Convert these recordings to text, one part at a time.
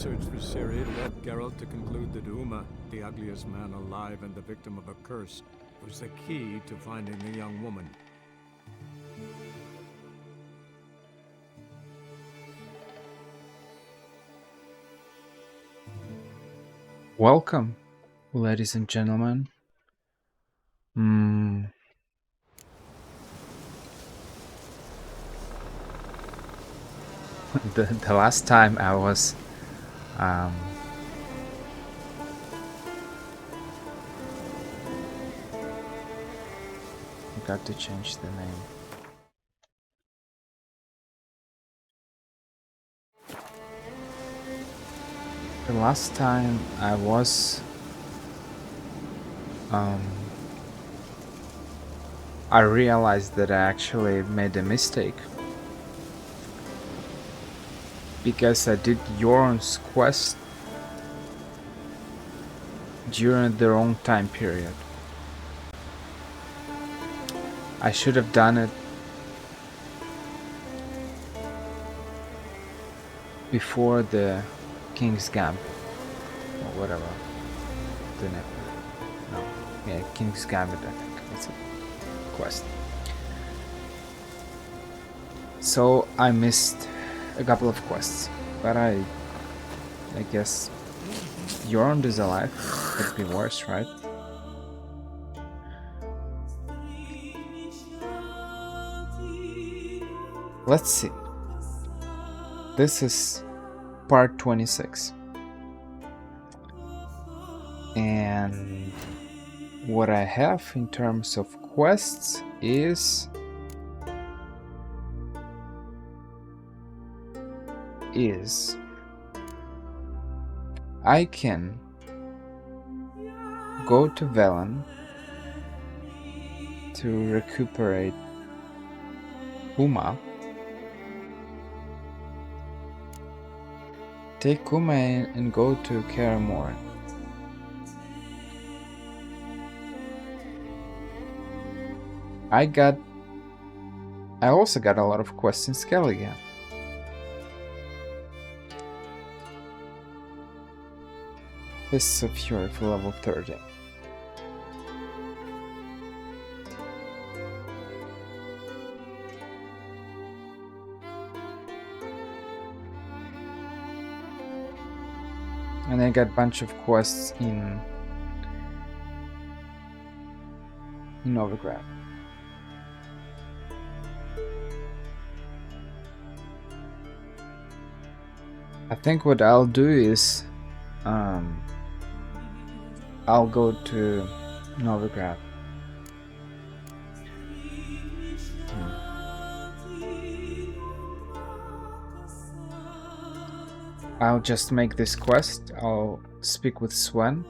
search for Ciri led Geralt to conclude that Uma, the ugliest man alive and the victim of a curse, was the key to finding the young woman. Welcome, ladies and gentlemen. The last time I was got to change the name. The last time I was I realized that I actually made a mistake because I did Jorn's quest during the wrong time period. I should have done it before the King's Gambit or whatever. King's Gambit, I think it's a quest. So I missed a couple of quests, but I guess Jorn is alive. Could be worse, right? Let's see. This is part 26. And what I have in terms of quests is I can go to Velen to recuperate Uma, take Uma and go to Kaer Morhen. I also got a lot of quests in Skellige. Fists of Fury for level 30. And I got a bunch of quests in Novigrad. I think what I'll do is I'll go to Novigrad. I'll just make this quest. I'll speak with Sven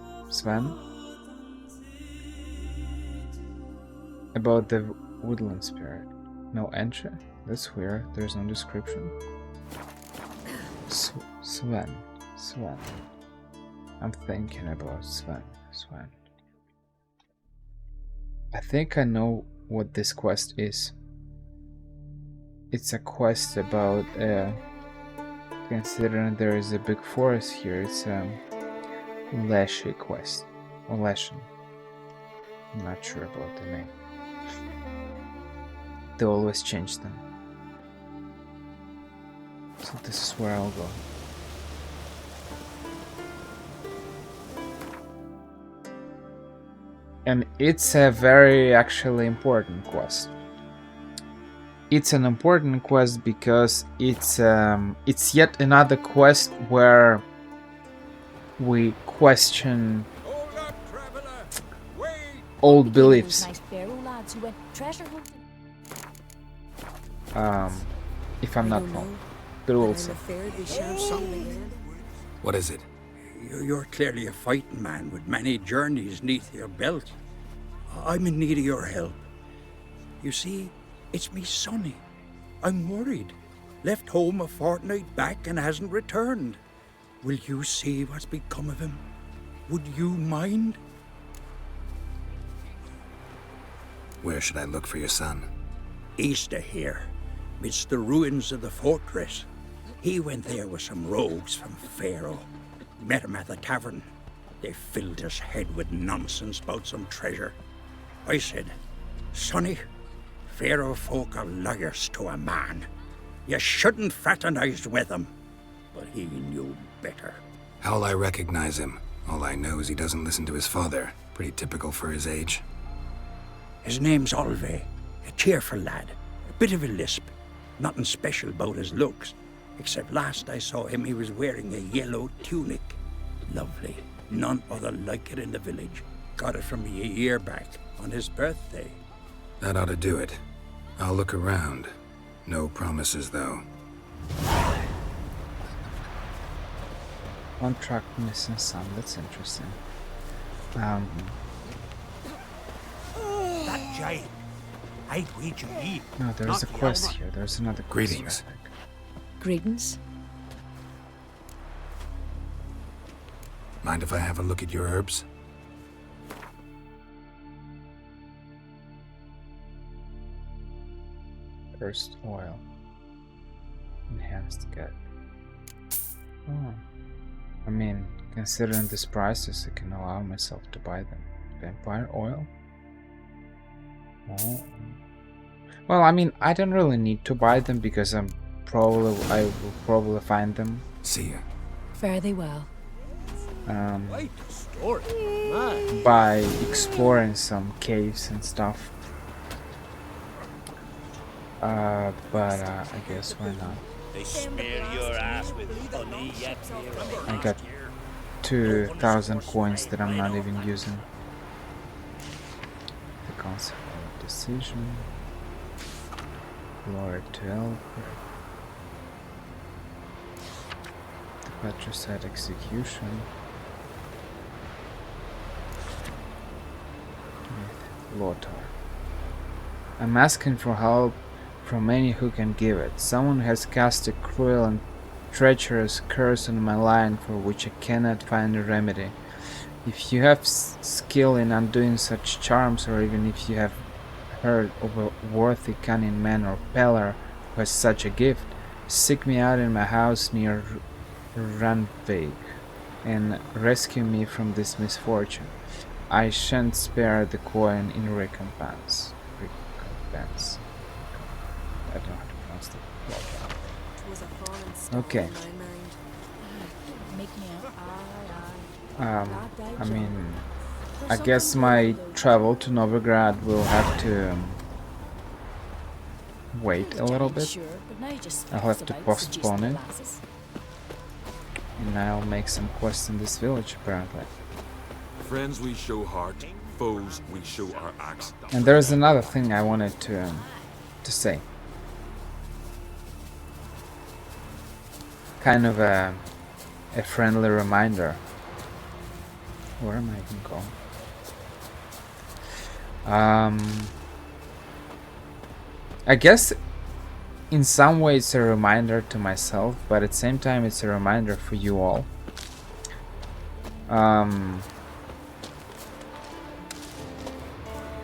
about the woodland spirit. No entry? That's weird. There's no description. Sven. I'm thinking about Sven. I think I know what this quest is. It's a quest about considering there is a big forest here, it's a Leshen quest. Or Leshen. I'm not sure about the name. They always change them. So this is where I'll go. And it's a very actually important quest. It's an important quest because it's yet another quest where we question old beliefs. If I'm not wrong. What is it? You're clearly a fighting man with many journeys neath your belt. I'm in need of your help. You see, it's me sonny. I'm worried. Left home a fortnight back and hasn't returned. Will you see what's become of him? Would you mind? Where should I look for your son? East of here, midst the ruins of the fortress. He went there with some rogues from Pharaoh. Met him at the tavern. They filled his head with nonsense about some treasure. I said, Sonny, Pharaoh folk are liars to a man. You shouldn't fraternize with them. But he knew better. How'll I recognize him? All I know is he doesn't listen to his father. Pretty typical for his age. His name's Olve, a cheerful lad, a bit of a lisp. Nothing special about his looks, except last I saw him he was wearing a yellow tunic. Lovely, none other like it in the village. Got it from me a year back, on his birthday. That ought to do it. I'll look around. No promises, though. One truck missing some, that's interesting. That giant. I'd wager ye. No, there's a quest here. There's another quest. Greetings. here, I think. Greetings. Mind if I have a look at your herbs? First oil. Enhanced gut. Oh. I mean, considering these prices, I can allow myself to buy them. Vampire oil? Oh. Well, I mean, I don't really need to buy them because I will probably find them. See ya. Fare thee well. Quite a story. By exploring some caves and stuff. But I guess why not? They smear your ass with honey yet. I got 2,000 coins that I'm not even using. The concept of decision. Glory to Elper. The patricide execution. With Lothar. I'm asking for help from any who can give it. Someone has cast a cruel and treacherous curse on my line for which I cannot find a remedy. If you have skill in undoing such charms, or even if you have heard of a worthy cunning man or peddler who has such a gift, seek me out in my house near Randveig and rescue me from this misfortune. I shan't spare the coin in recompense. I don't know how to pronounce that. Okay. I mean, I guess my travel to Novigrad will have to wait a little bit. I'll have to postpone it. And I'll make some quests in this village, apparently. Friends we show heart, foes we show our axe. And there's another thing I wanted to say. Kind of a friendly reminder. Where am I even going? I guess in some ways it's a reminder to myself, but at the same time it's a reminder for you all.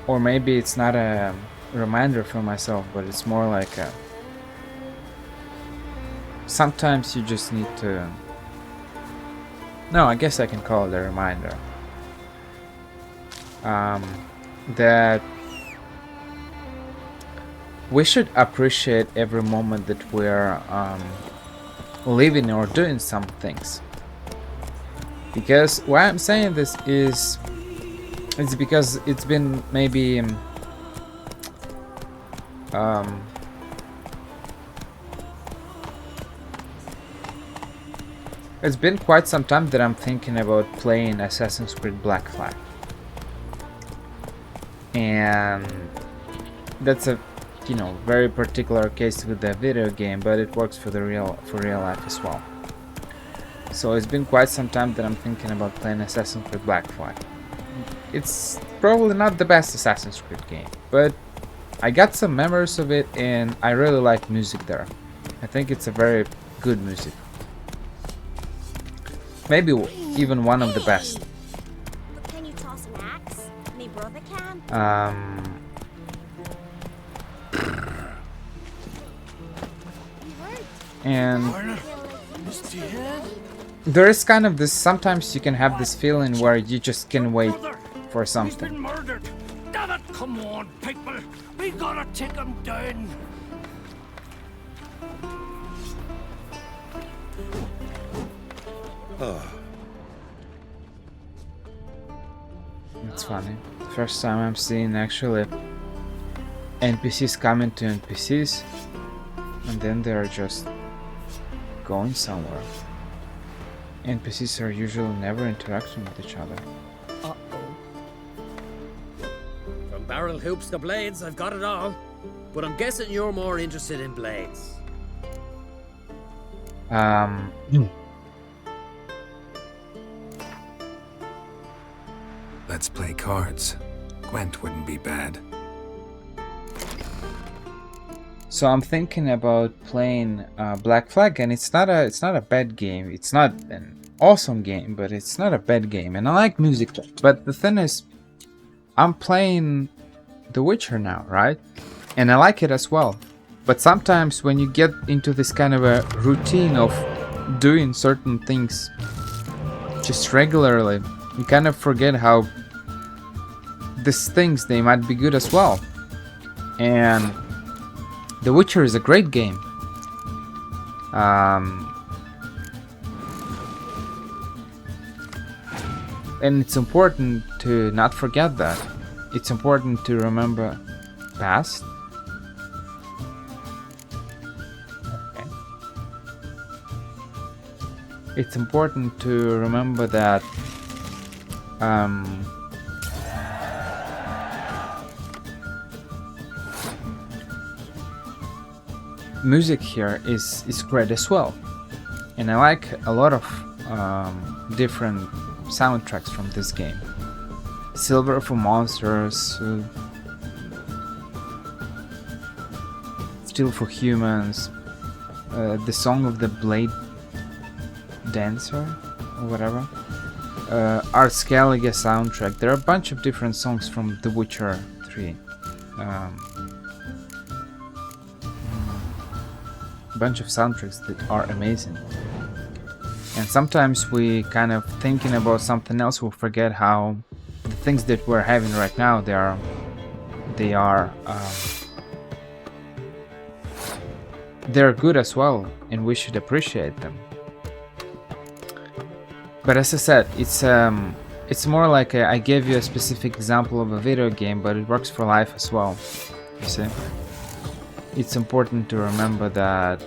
Or maybe it's not a reminder for myself, but it's more like a... Sometimes you just need to... No, I guess I can call it a reminder. That we should appreciate every moment that we're living or doing some things. Because why I'm saying this is... It's because it's been maybe... It's been quite some time that I'm thinking about playing Assassin's Creed Black Flag. And that's a, very particular case with the video game, but it works for real life as well. So it's been quite some time that I'm thinking about playing Assassin's Creed Black Flag. It's probably not the best Assassin's Creed game, but I got some memories of it and I really like music there. I think it's a very good music. Maybe even one of the best. But can you toss an axe? Me brother can. And there is kind of this, sometimes you can have this feeling where you just can wait for He's something. been murdered. Damn it, come on, people. We gotta take him down. It's funny. First time I'm seeing actually NPCs coming to NPCs and then they're just going somewhere. NPCs are usually never interacting with each other. From barrel hoops to blades, I've got it all. But I'm guessing you're more interested in blades. Let's play cards. Gwent wouldn't be bad. So I'm thinking about playing Black Flag, and it's not a bad game. It's not an awesome game, but it's not a bad game. And I like music. But the thing is, I'm playing The Witcher now, right? And I like it as well. But sometimes when you get into this kind of a routine of doing certain things just regularly, you kind of forget how these things, they might be good as well. And The Witcher is a great game. And it's important to not forget that. It's important to remember past. Okay. It's important to remember that music here is great as well, and I like a lot of different soundtracks from this game. Silver for Monsters, Steel for Humans, the Song of the Blade Dancer, or whatever. Our Skellige soundtrack. There are a bunch of different songs from The Witcher 3. A bunch of soundtracks that are amazing. And sometimes we kind of thinking about something else, we forget how the things that we're having right now, they're good as well, and we should appreciate them. But as I said, it's more like I gave you a specific example of a video game, but it works for life as well. You see, it's important to remember that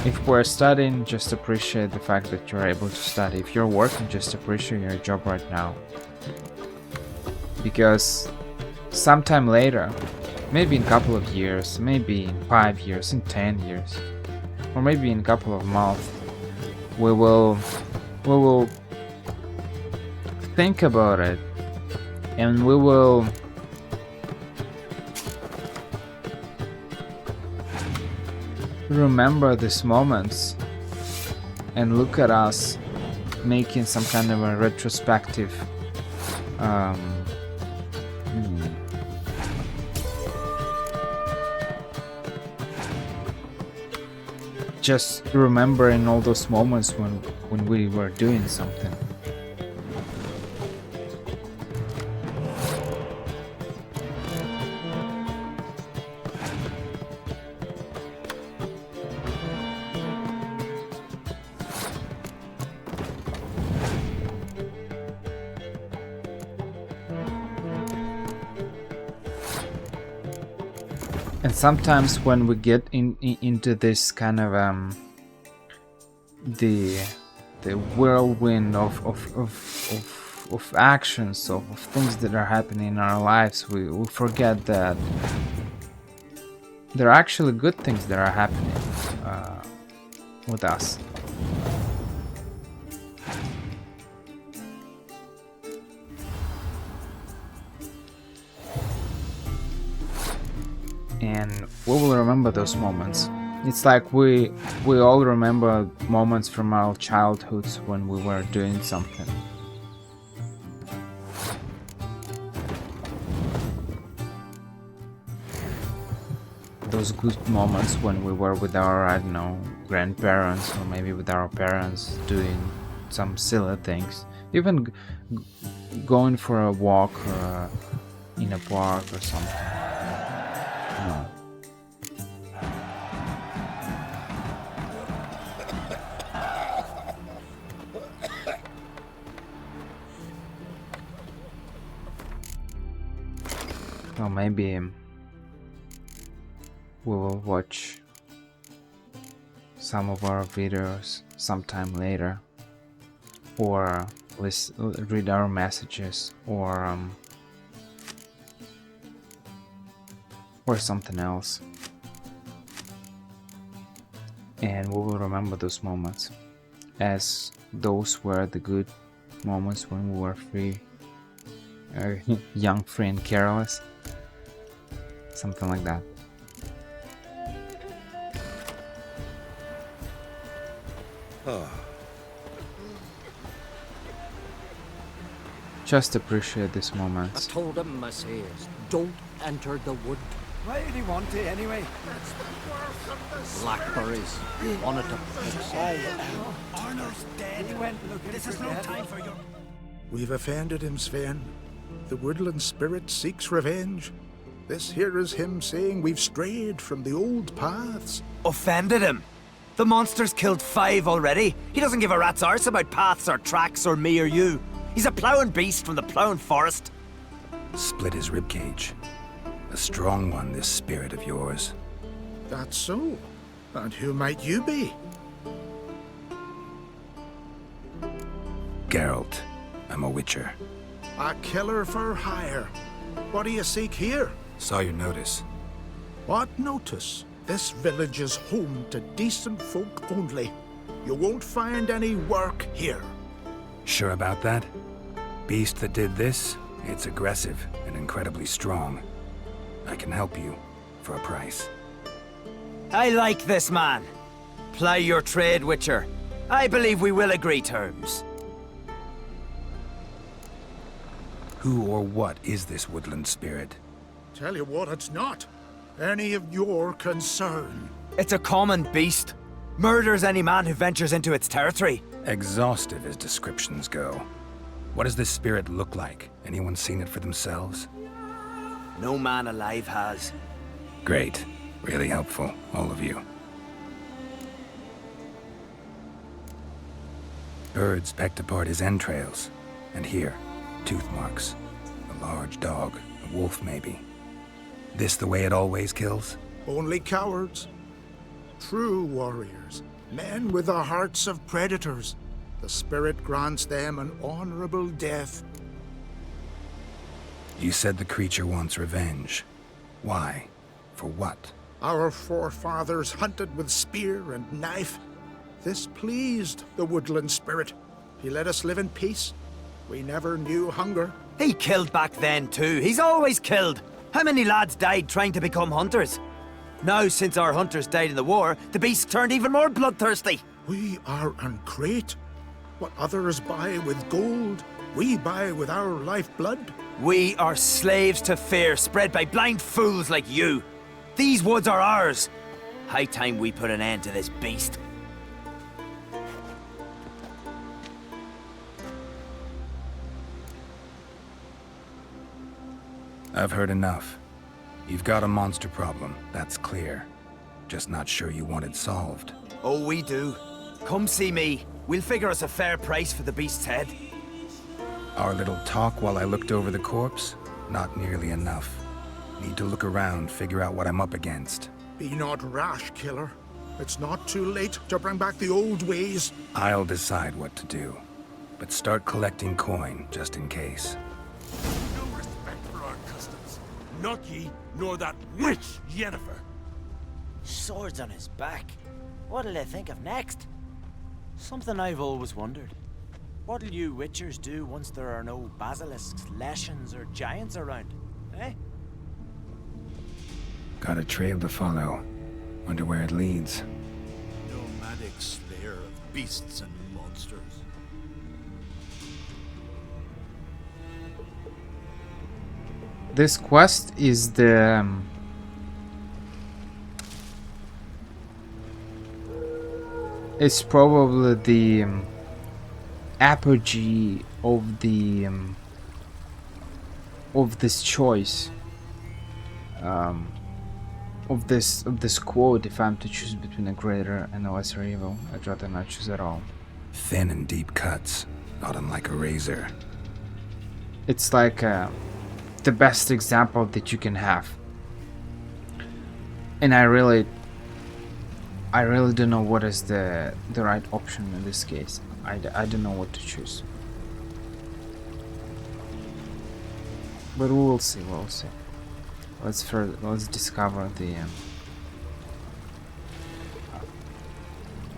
if we're studying, just appreciate the fact that you're able to study. If you're working, just appreciate your job right now. Because sometime later, maybe in a couple of years, maybe in 5 years, in 10 years, or maybe in a couple of months, we will think about it, and we will remember these moments and look at us making some kind of a retrospective just remembering all those moments when we were doing something. And sometimes when we get into this kind of the whirlwind of actions, of things that are happening in our lives, we forget that there are actually good things that are happening with us. And we will remember those moments. It's like we all remember moments from our childhoods when we were doing something. those good moments when we were with our, I don't know, grandparents or maybe with our parents doing some silly things. Even going for a walk in a park or something. No. Or maybe we will watch some of our videos sometime later, or read our messages, or something else, and we will remember those moments as those were the good moments when we were free, young, free and careless, something like that. Just appreciate these I moments. told him, I says, don't enter the wood. Why did he want to anyway? Blackberries. Wanted to pick some. Arnor's dead. He went looking. This is no time for you. We've offended him, Sven. The woodland spirit seeks revenge. This here is him saying we've strayed from the old paths. Offended him? The monster's killed 5 already. He doesn't give a rat's arse about paths or tracks or me or you. He's a ploughing beast from the ploughing forest. Split his ribcage. A strong one, this spirit of yours. That's so. And who might you be? Geralt. I'm a witcher. A killer for hire. What do you seek here? Saw your notice. What notice? This village is home to decent folk only. You won't find any work here. Sure about that? Beast that did this, it's aggressive and incredibly strong. I can help you for a price. I like this man. Ply your trade, Witcher. I believe we will agree terms. Who or what is this woodland spirit? Tell you what, it's not any of your concern. It's a common beast. Murders any man who ventures into its territory. Exhaustive as descriptions go. What does this spirit look like? Anyone seen it for themselves? No man alive has. Great. Really helpful, all of you. Birds pecked apart his entrails. And here, tooth marks. A large dog, a wolf maybe. This the way it always kills? Only cowards. True warriors. Men with the hearts of predators. The spirit grants them an honorable death. You said the creature wants revenge. Why? For what? Our forefathers hunted with spear and knife. This pleased the woodland spirit. He let us live in peace. We never knew hunger. He killed back then too. He's always killed. How many lads died trying to become hunters? Now, since our hunters died in the war, the beast turned even more bloodthirsty. We are uncreate. What others buy with gold, we buy with our lifeblood. We are slaves to fear spread by blind fools like you. These woods are ours. High time we put an end to this beast. I've heard enough. You've got a monster problem, that's clear. Just not sure you want it solved. Oh, we do. Come see me. We'll figure us a fair price for the beast's head. Our little talk while I looked over the corpse? Not nearly enough. Need to look around, figure out what I'm up against. Be not rash, killer. It's not too late to bring back the old ways. I'll decide what to do. But start collecting coin, just in case. No respect for our customs. Not ye, nor that witch, Yennefer. Swords on his back. What'll they think of next? Something I've always wondered. What'll you witchers do once there are no basilisks, Leshens, or giants around? Eh? Got a trail to follow. Wonder where it leads. Nomadic slayer of beasts and monsters. This quest is the it's probably the apogee of the of this choice, of this quote. If I'm to choose between a greater and a lesser evil, I'd rather not choose at all. Thin and deep cuts, not unlike a razor. It's like the best example that you can have, and I really don't know what is the right option in this case. I don't know what to choose, but we will see. Let's discover the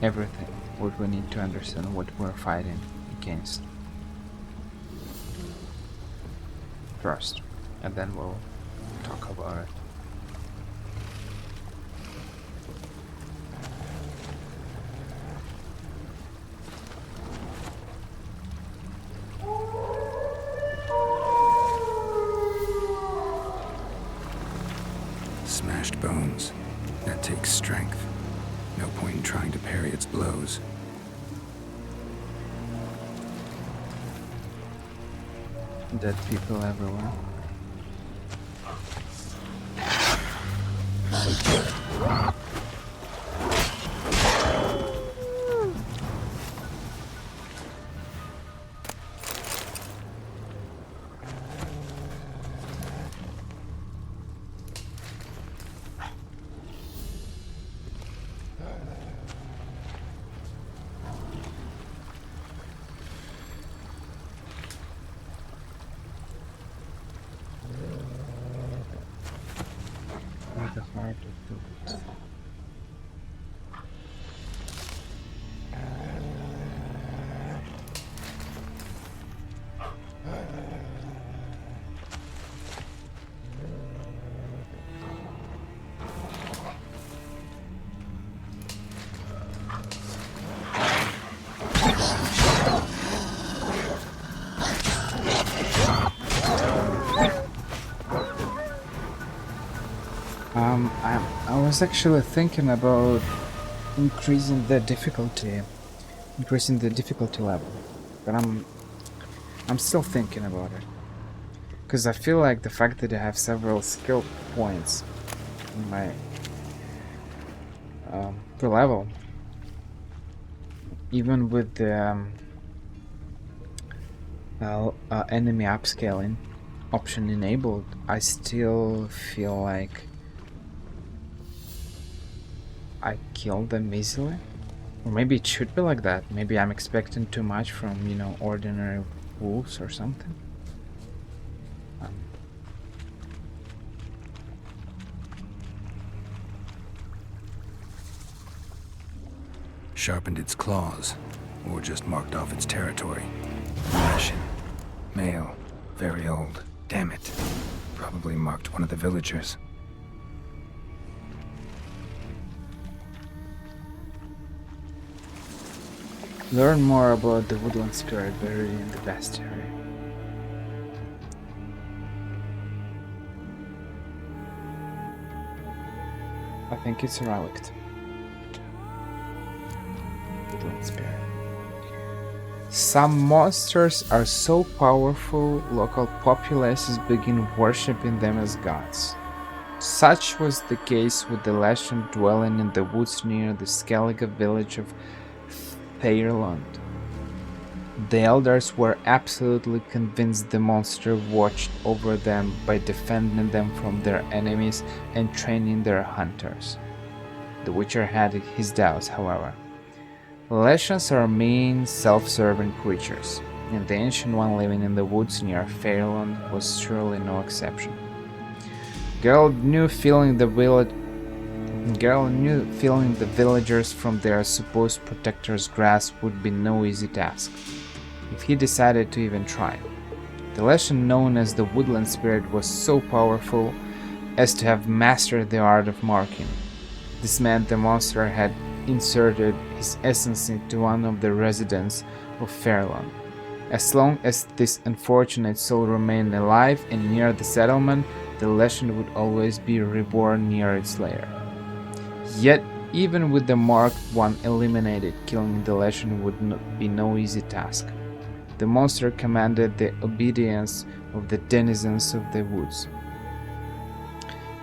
everything, what we need to understand, what we're fighting against first, and then we'll talk about it. Smashed bones. That takes strength. No point in trying to parry its blows. Dead people everywhere. The heart of the woods. I was actually thinking about increasing the difficulty level, but I'm still thinking about it, because I feel like the fact that I have several skill points in my per level, even with the enemy upscaling option enabled, I still feel like I kill them easily. Or maybe it should be like that. Maybe I'm expecting too much from, you know, ordinary wolves or something. Sharpened its claws, or just marked off its territory. Leshen. Male. Very old. Damn it. Probably marked one of the villagers. Learn more about the woodland spirit buried in the bestiary. I think it's a relic. Woodland spirit. Some monsters are so powerful, local populaces begin worshipping them as gods. Such was the case with the Leshen dwelling in the woods near the Skellige village of Fairland. The elders were absolutely convinced the monster watched over them by defending them from their enemies and training their hunters. The Witcher had his doubts, however. Leshens are mean, self-serving creatures, and the ancient one living in the woods near Fairland was surely no exception. Geralt knew filling the villagers from their supposed protector's grasp would be no easy task, if he decided to even try. The Leshen known as the Woodland Spirit was so powerful as to have mastered the art of marking. This meant the monster had inserted his essence into one of the residents of Fairland. As long as this unfortunate soul remained alive and near the settlement, the Leshen would always be reborn near its lair. Yet, Even with the marked one eliminated, killing the Leshen would be no easy task. The monster commanded the obedience of the denizens of the woods.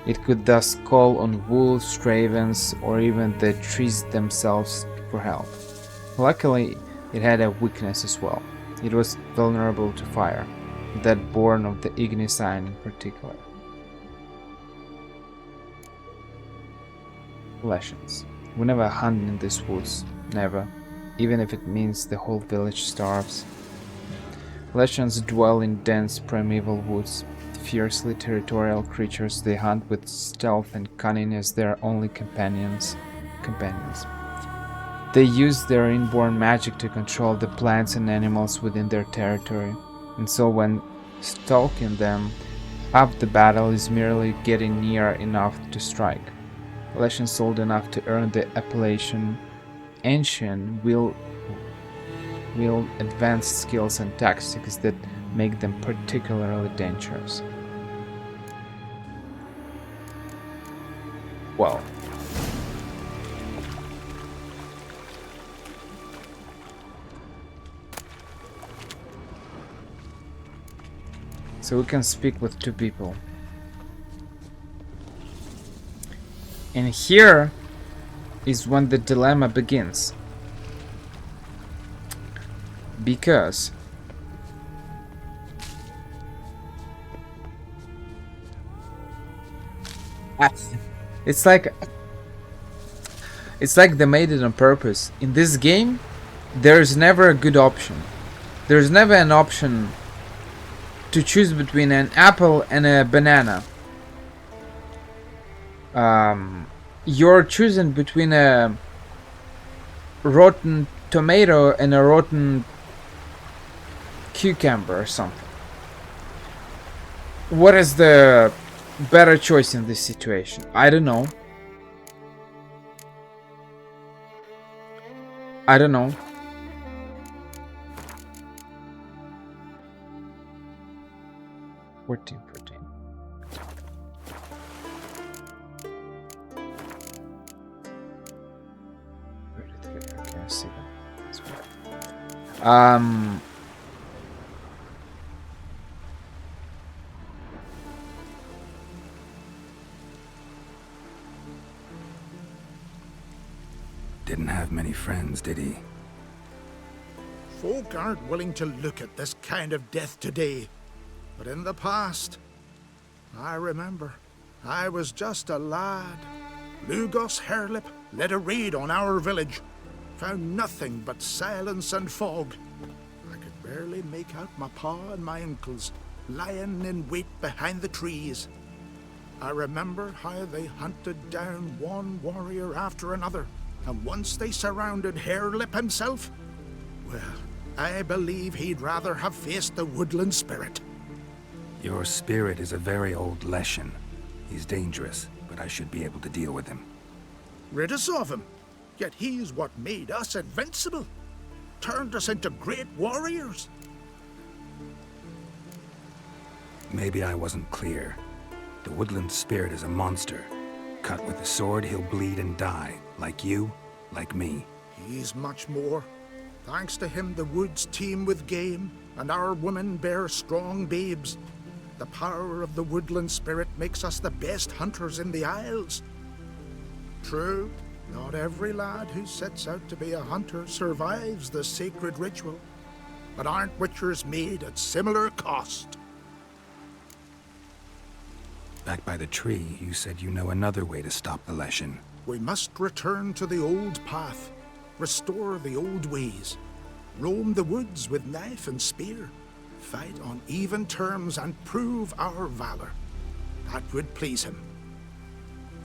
It could thus call on wolves, ravens, or even the trees themselves for help. Luckily, it had a weakness as well. It was vulnerable to fire, that born of the Igni-sign in particular. Leshens. We never hunt in these woods. Never. Even if it means the whole village starves. Leshens dwell in dense primeval woods. Fiercely territorial creatures, they hunt with stealth and cunning as their only companions. They use their inborn magic to control the plants and animals within their territory, and so when stalking them up, the battle is merely getting near enough to strike. Leshens old enough to earn the appellation ancient will advanced skills and tactics that make them particularly dangerous. Well, so we can speak with two people. And here is when the dilemma begins. Because it's like they made it on purpose. In this game, there's never a good option. There's never an option to choose between an apple and a banana. You're choosing between a rotten tomato and a rotten cucumber or something. What is the better choice in this situation? I don't know. I don't know. Protein. Where did it go? Okay, I see that. Didn't have many friends, did he? Folk aren't willing to look at this kind of death today. But in the past, I remember, I was just a lad. Lugos Hairlip led a raid on our village. Found nothing but silence and fog. I could barely make out my pa and my uncles lying in wait behind the trees. I remember how they hunted down one warrior after another, and once they surrounded Hairlip himself, well, I believe he'd rather have faced the woodland spirit. Your spirit is a very old Leshen. He's dangerous, but I should be able to deal with him. Rid us of him, yet he's what made us invincible. Turned us into great warriors. Maybe I wasn't clear. The woodland spirit is a monster. Cut with a sword, he'll bleed and die. Like you, like me. He's much more. Thanks to him, the woods teem with game, and our women bear strong babes. The power of the woodland spirit makes us the best hunters in the Isles. True, not every lad who sets out to be a hunter survives the sacred ritual, but aren't witchers made at similar cost? Back by the tree, you said you know another way to stop the Leshen. We must return to the old path, restore the old ways, roam the woods with knife and spear, fight on even terms and prove our valor. That would please him.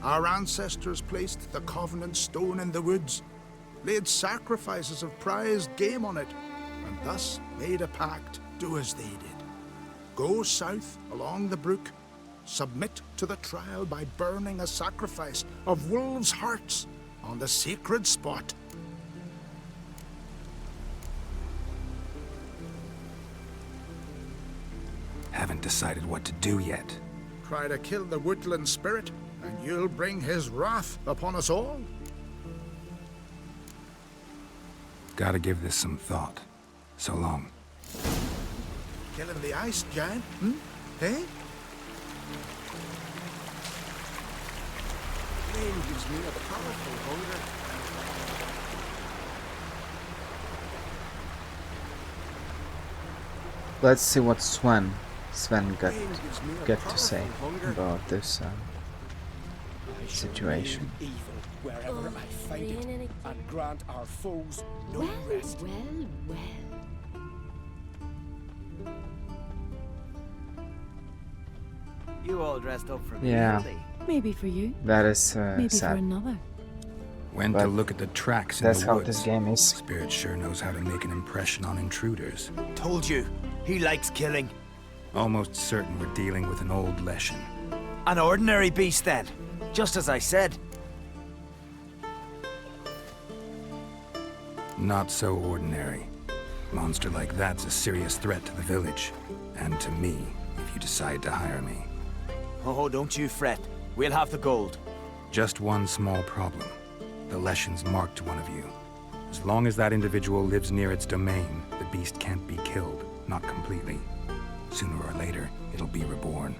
Our ancestors placed the Covenant Stone in the woods, laid sacrifices of prized game on it, and thus made a pact, do as they did. Go south along the brook, submit to the trial by burning a sacrifice of wolves' hearts on the sacred spot. Haven't decided what to do yet. Try to kill the woodland spirit, and you'll bring his wrath upon us all. Gotta give this some thought. So long. Killing the ice giant, Hey? Rain gives me a powerful hunger. Let's see what Sven got to say about this situation. Evil wherever I find it, and grant our foes no rest. Well. You all dressed up for me, Yeah. really? Maybe for you. That is Maybe for sad. another. Went to look at the tracks in That's the how woods. this game is. Spirit sure knows how to make an impression on intruders. Told you, he likes killing. Almost certain we're dealing with an old Leshen. An ordinary beast then, just as I said. Not so ordinary. Monster like that's a serious threat to the village. And to me, if you decide to hire me. Oh, don't you fret. We'll have the gold. Just one small problem. The Leshen's marked one of you. As long as that individual lives near its domain, the beast can't be killed. Not completely. Sooner or later, it'll be reborn.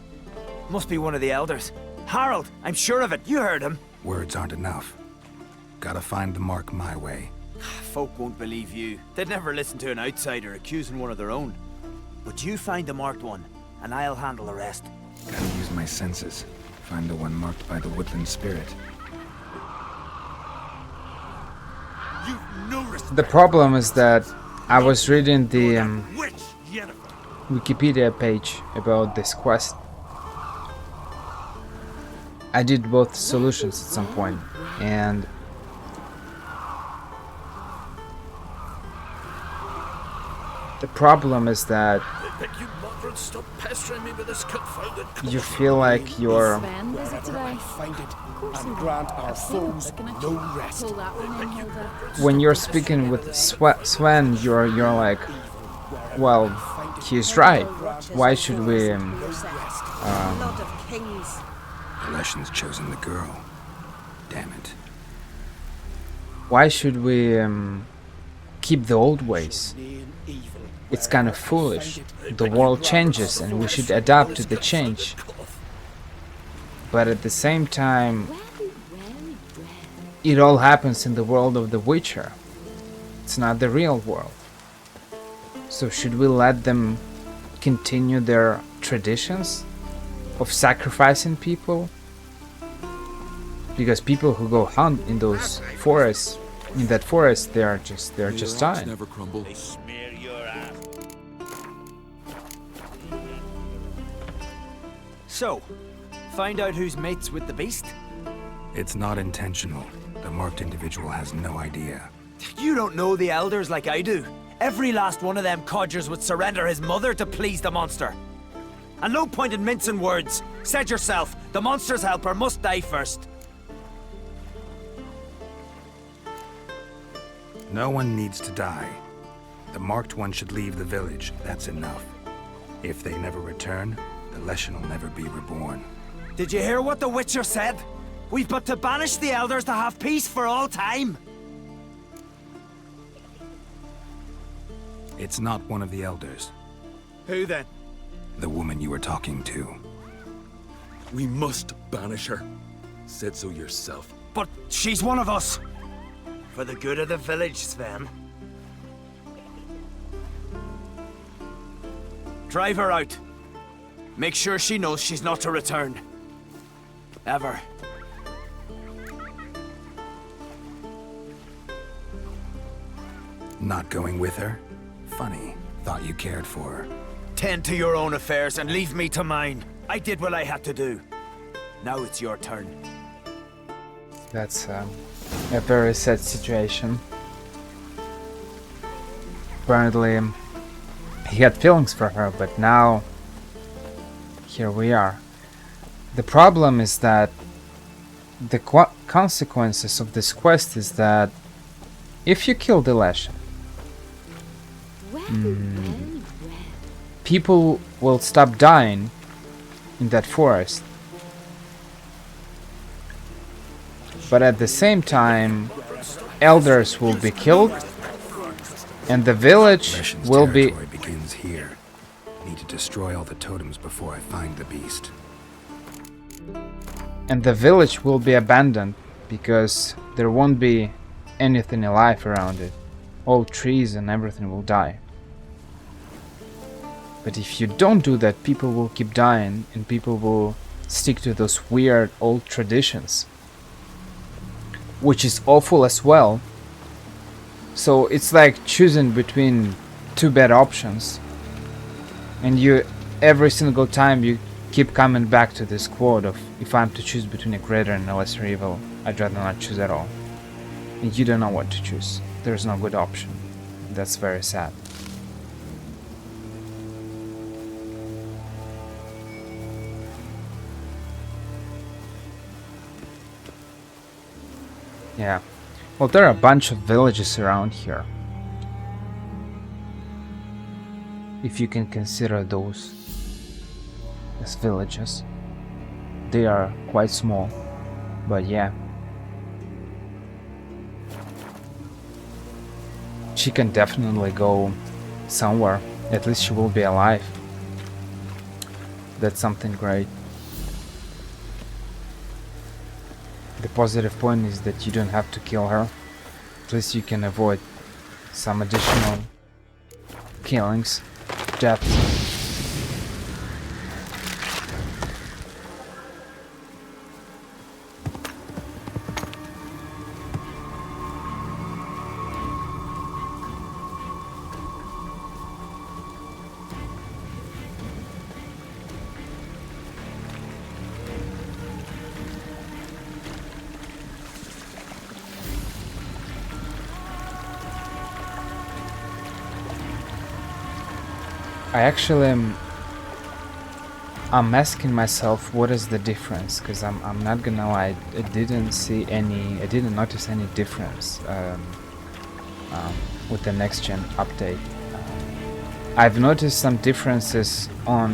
Must be one of the elders. Harold, I'm sure of it. You heard him. Words aren't enough. Gotta find the mark my way. Folk won't believe you. They'd never listen to an outsider accusing one of their own. But you find the marked one, and I'll handle the rest. Gotta use my senses. Find the one marked by the woodland spirit. You've no respect. The problem is that I was reading the Witch, Jennifer. Wikipedia page about this quest. I did both solutions at some point, and the problem is that You moderate, stop pestering me with this confounded you feel like you're Sven, is it today? find it, course and you grant will. our I've seen him foes looking at no you. rest. Pull that one in, Hilda. when you're speaking with Sven, you're like, well, he's right. Why should we Blood of kings. The Leshen's chosen the girl. Damn it. why should we keep the old ways? It's kind of foolish. The world changes and we should adapt to the change. But at the same time, it all happens in the world of the Witcher. It's not the real world. So should we let them continue their traditions of sacrificing people? Because people who go hunt in those forests, in that forest, they're just dying. Never crumble. So, find out who's mates with the beast? It's not intentional. The marked individual has no idea. You don't know the elders like I do. Every last one of them codgers would surrender his mother to please the monster. And no point in mincing words. Said yourself, the monster's helper must die first. No one needs to die. The marked one should leave the village. That's enough. If they never return, the Leshen will never be reborn. Did you hear what the Witcher said? We've but to banish the elders to have peace for all time. It's not one of the elders. Who then? The woman you were talking to. We must banish her. Said so yourself. But she's one of us. For the good of the village, Sven. Drive her out. Make sure she knows she's not to return. Ever. Not going with her? Funny. Thought you cared for her. Tend to your own affairs and leave me to mine. I did what I had to do. Now it's your turn. That's a very sad situation. Apparently, he had feelings for her, but now here we are. The problem is that the consequences of this quest is that if you kill the Leshen, people will stop dying in that forest. But at the same time, elders will be killed And the village Leshen's will be... territory begins here. Need to destroy all the totems before I find the beast. And the village will be abandoned because there won't be anything alive around it. All trees and everything will die. But if you don't do that, people will keep dying and people will stick to those weird old traditions. Which is awful as well. So it's like choosing between two bad options. And you, every single time you keep coming back to this quote of, if I'm to choose between a greater and a lesser evil, I'd rather not choose at all. And you don't know what to choose. There's no good option. That's very sad. Yeah. Well, there are a bunch of villages around here. If you can consider those as villages. They are quite small, but yeah. She can definitely go somewhere. At least she will be alive. That's something great. The positive point is that you don't have to kill her. At least you can avoid some additional killings, deaths. I actually I'm asking myself what is the difference, because I'm not gonna lie, I didn't notice any difference with the next gen update. I've noticed some differences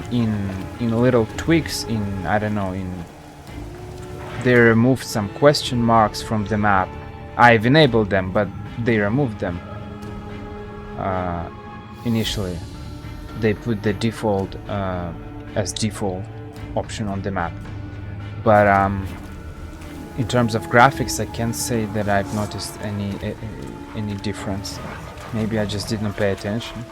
in little tweaks in, I don't know, they removed some question marks from the map. I've enabled them, but they removed them initially. They put the default as default option on the map, but in terms of graphics I can't say that I've noticed any difference. Maybe I just didn't pay attention.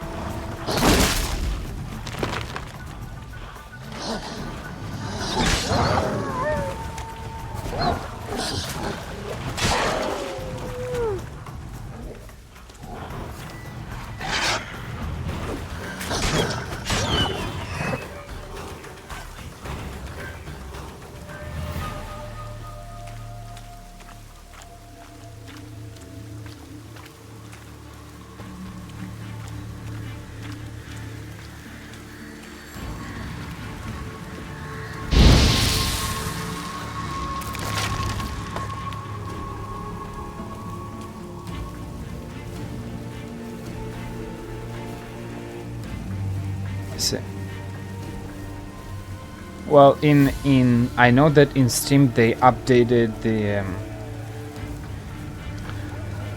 Well, I know that in Steam they updated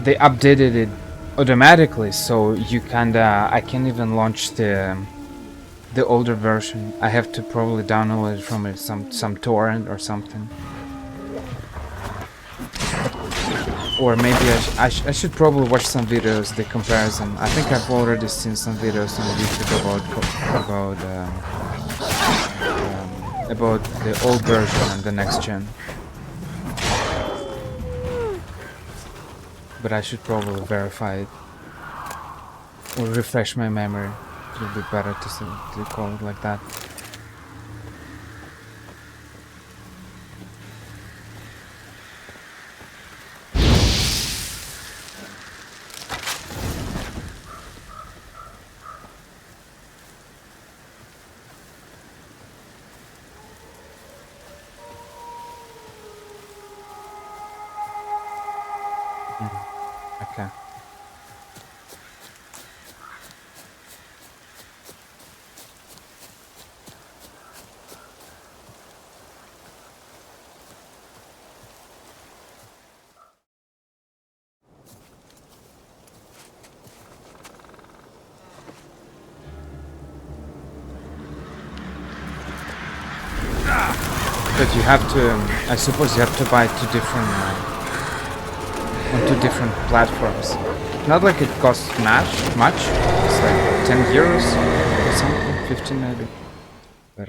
it automatically, so you I can't even launch the older version. I have to probably download it from some torrent or something. Or maybe I should probably watch some videos, the comparison. I think I've already seen some videos on YouTube about the old version and the next gen. But I should probably verify it. Or refresh my memory. It would be better to call it like that. Okay. but you have to. I suppose you have to buy two different on two different platforms. Not like it costs much. It's like 10 euros or something, 15 maybe. But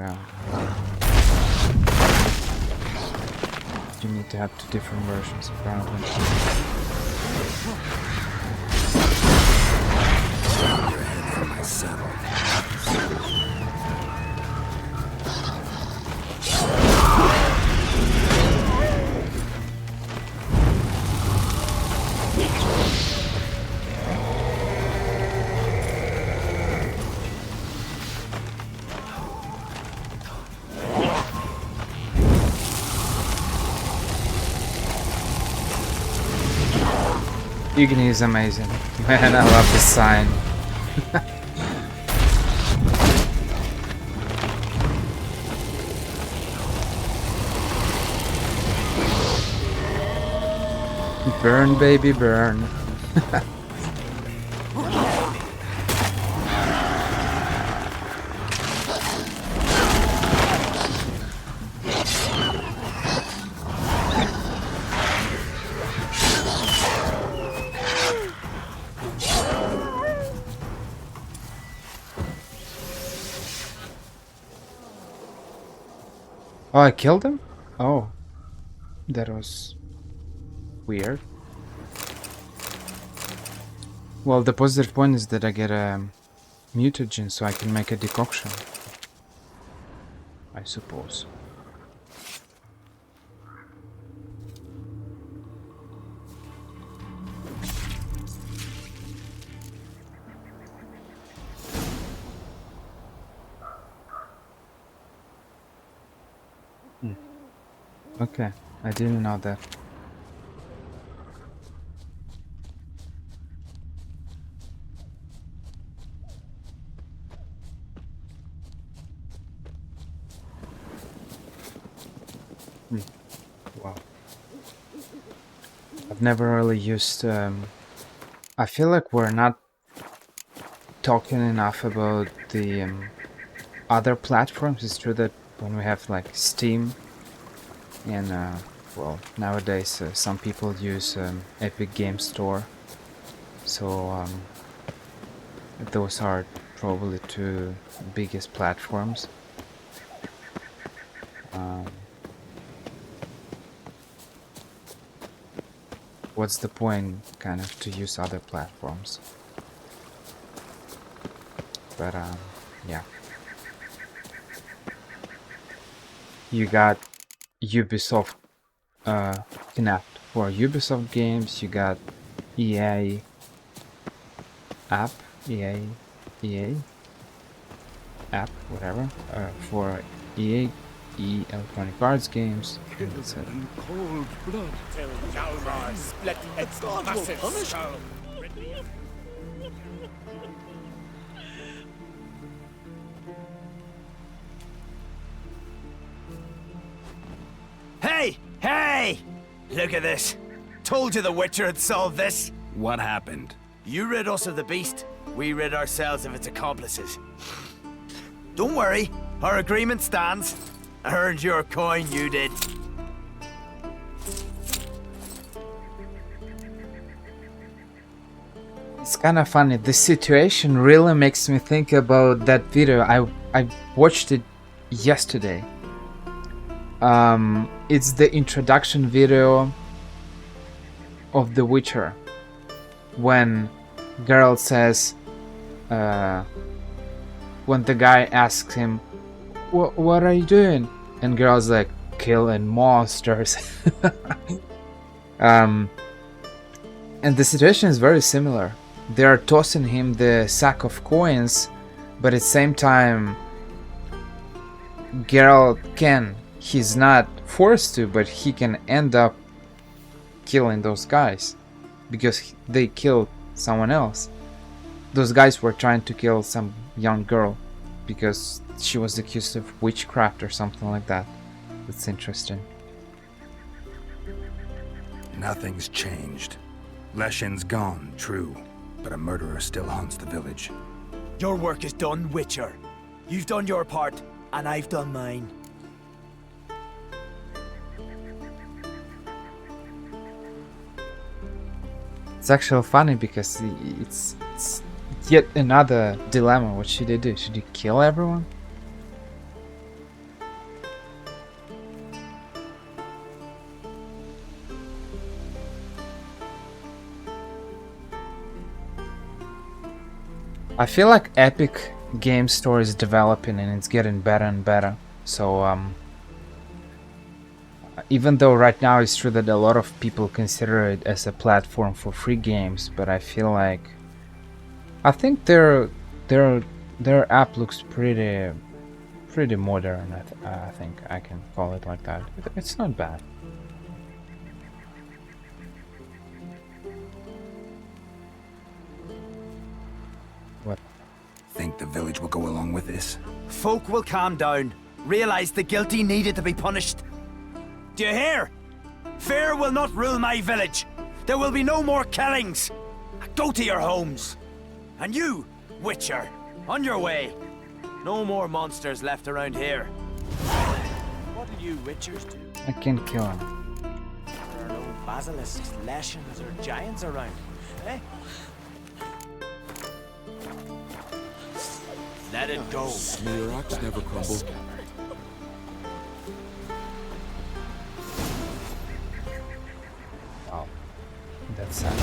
you need to have two different versions apparently. Your head from my saddle. Igni is amazing. Man, I love this sign. Burn, baby, burn. Oh, I killed him? Oh. That was weird. Well, the positive point is that I get a mutagen so I can make a decoction. I suppose. Okay, I didn't know that. Wow. I've never really used I feel like we're not talking enough about the other platforms. It's true that when we have like Steam and well, nowadays some people use Epic Game Store, so those are probably two biggest platforms. What's the point, kind of, to use other platforms? But yeah, you got Ubisoft Connect for Ubisoft games. You got EA app, EA app, whatever, for EA Electronic Arts games. Etc. Cold blood. Till Jalmar split its massive skull. Hey! Hey! Look at this. Told you the Witcher had solved this. What happened? You rid us of the beast. We rid ourselves of its accomplices. Don't worry. Our agreement stands. I earned your coin, you did. It's kind of funny. This situation really makes me think about that video. I watched it yesterday. It's the introduction video of The Witcher, when Geralt says, when the guy asks him, what are you doing? And Geralt's like, killing monsters. And the situation is very similar. They are tossing him the sack of coins, but at the same time, Geralt can. He's not forced to, but he can end up killing those guys because they killed someone else. Those guys were trying to kill some young girl because she was accused of witchcraft or something like that. That's interesting. Nothing's changed. Leshen's gone, true, but a murderer still haunts the village. Your work is done, Witcher. You've done your part, and I've done mine. It's actually funny because it's yet another dilemma. What should he do? Should he kill everyone? I feel like Epic Game Store is developing and it's getting better and better. So even though right now it's true that a lot of people consider it as a platform for free games, but I feel like I think their app looks pretty modern. I think I can call it like that. It's not bad. What? Think the village will go along with this? Folk will calm down, realize the guilty needed to be punished. Do you hear? Fear will not rule my village. There will be no more killings. Go to your homes. And you, Witcher, on your way. No more monsters left around here. What'll you Witchers do? I can kill him. There are no basilisks, Leshens, or giants around, eh? Let it go. May your axe never crumble. Wow, that's sad.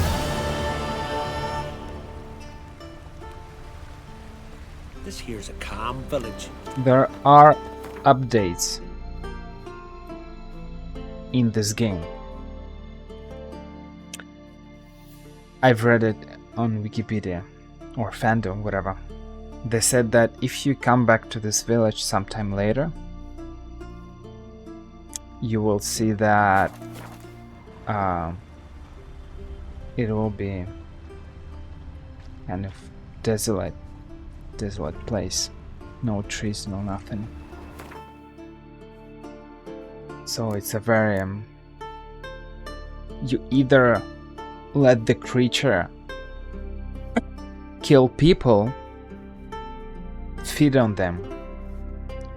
This here's a calm village. There are updates in this game. I've read it on Wikipedia or fandom, whatever. They said that if you come back to this village sometime later, you will see that it will be kind of desolate place. No trees, no nothing. So it's a very you either let the creature kill people, feed on them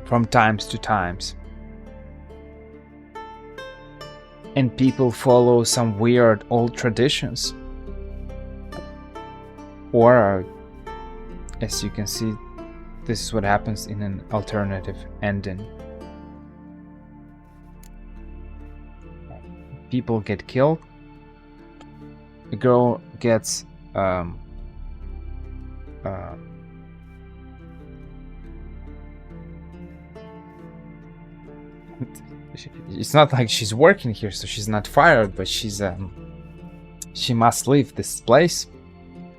from times to times, and people follow some weird old traditions, or as you can see, this is what happens in an alternative ending. People get killed, the girl gets it's not like she's working here, so she's not fired, but she's she must leave this place.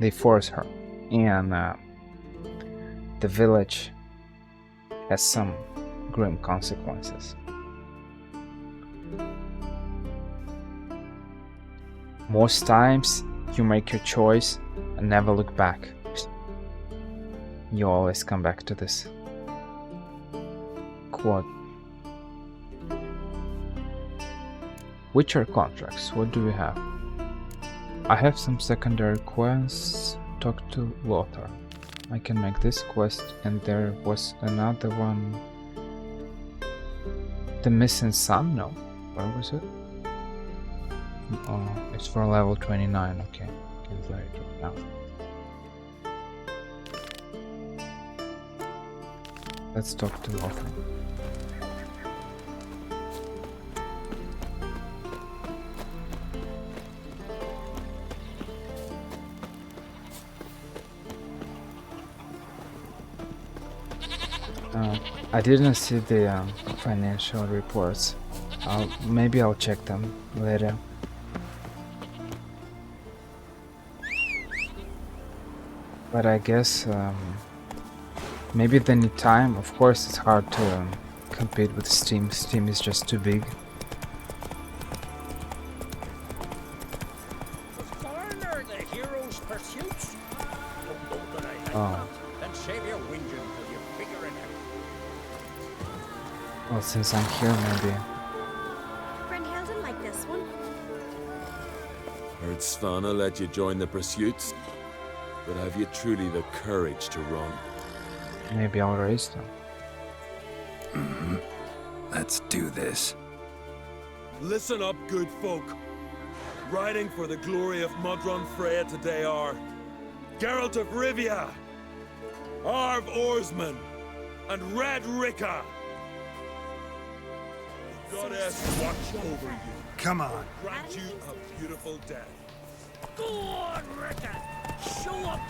They force her, and the village has some grim consequences. Most times you make your choice and never look back. You always come back to this quote. Witcher contracts, what do we have? I have some secondary quests. Talk to Lothar. I can make this quest, and there was another one. The missing son? No. Where was it? Oh, it's for level 29. Okay. Give it now. Let's talk to Lothar. I didn't see the financial reports. Maybe I'll check them later. But I guess maybe they need time. Of course, it's hard to compete with Steam. Steam is just too big. Oh. Well, since I'm here, maybe. Brynhild didn't like this one. Heard Svanna let you join the pursuits, but have you truly the courage to run? Maybe I'll raise them. Let's do this. Listen up, good folk. riding for the glory of Modron Freya today are Geralt of Rivia, Arv Oarsman, and Red Ricker. The goddess watch over you. Come on. Grant you a beautiful death. Go on, Ricker. Show up.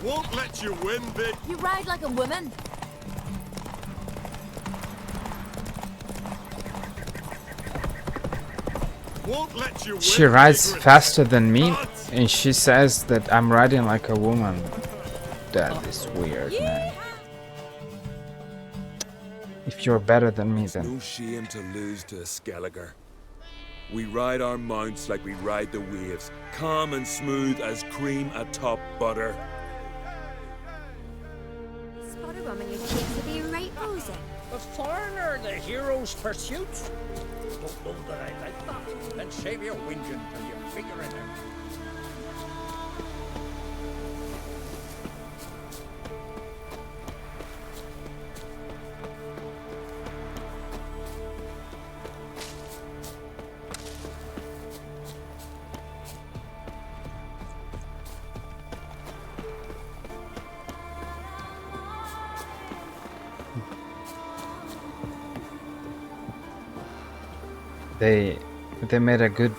Won't let you win, big. You ride like a woman. Won't let you win. She rides faster than me, and she says that I'm riding like a woman. That is weird, man. If you're better than me, then No shame to lose to a Skellige. We ride our mounts like we ride the waves, calm and smooth as cream atop butter. Spot a rum in your cheeks would be right, Rosie. The foreigner, the hero's pursuit. Don't know that I like that. Then save your whinging till you figure it out. they made a good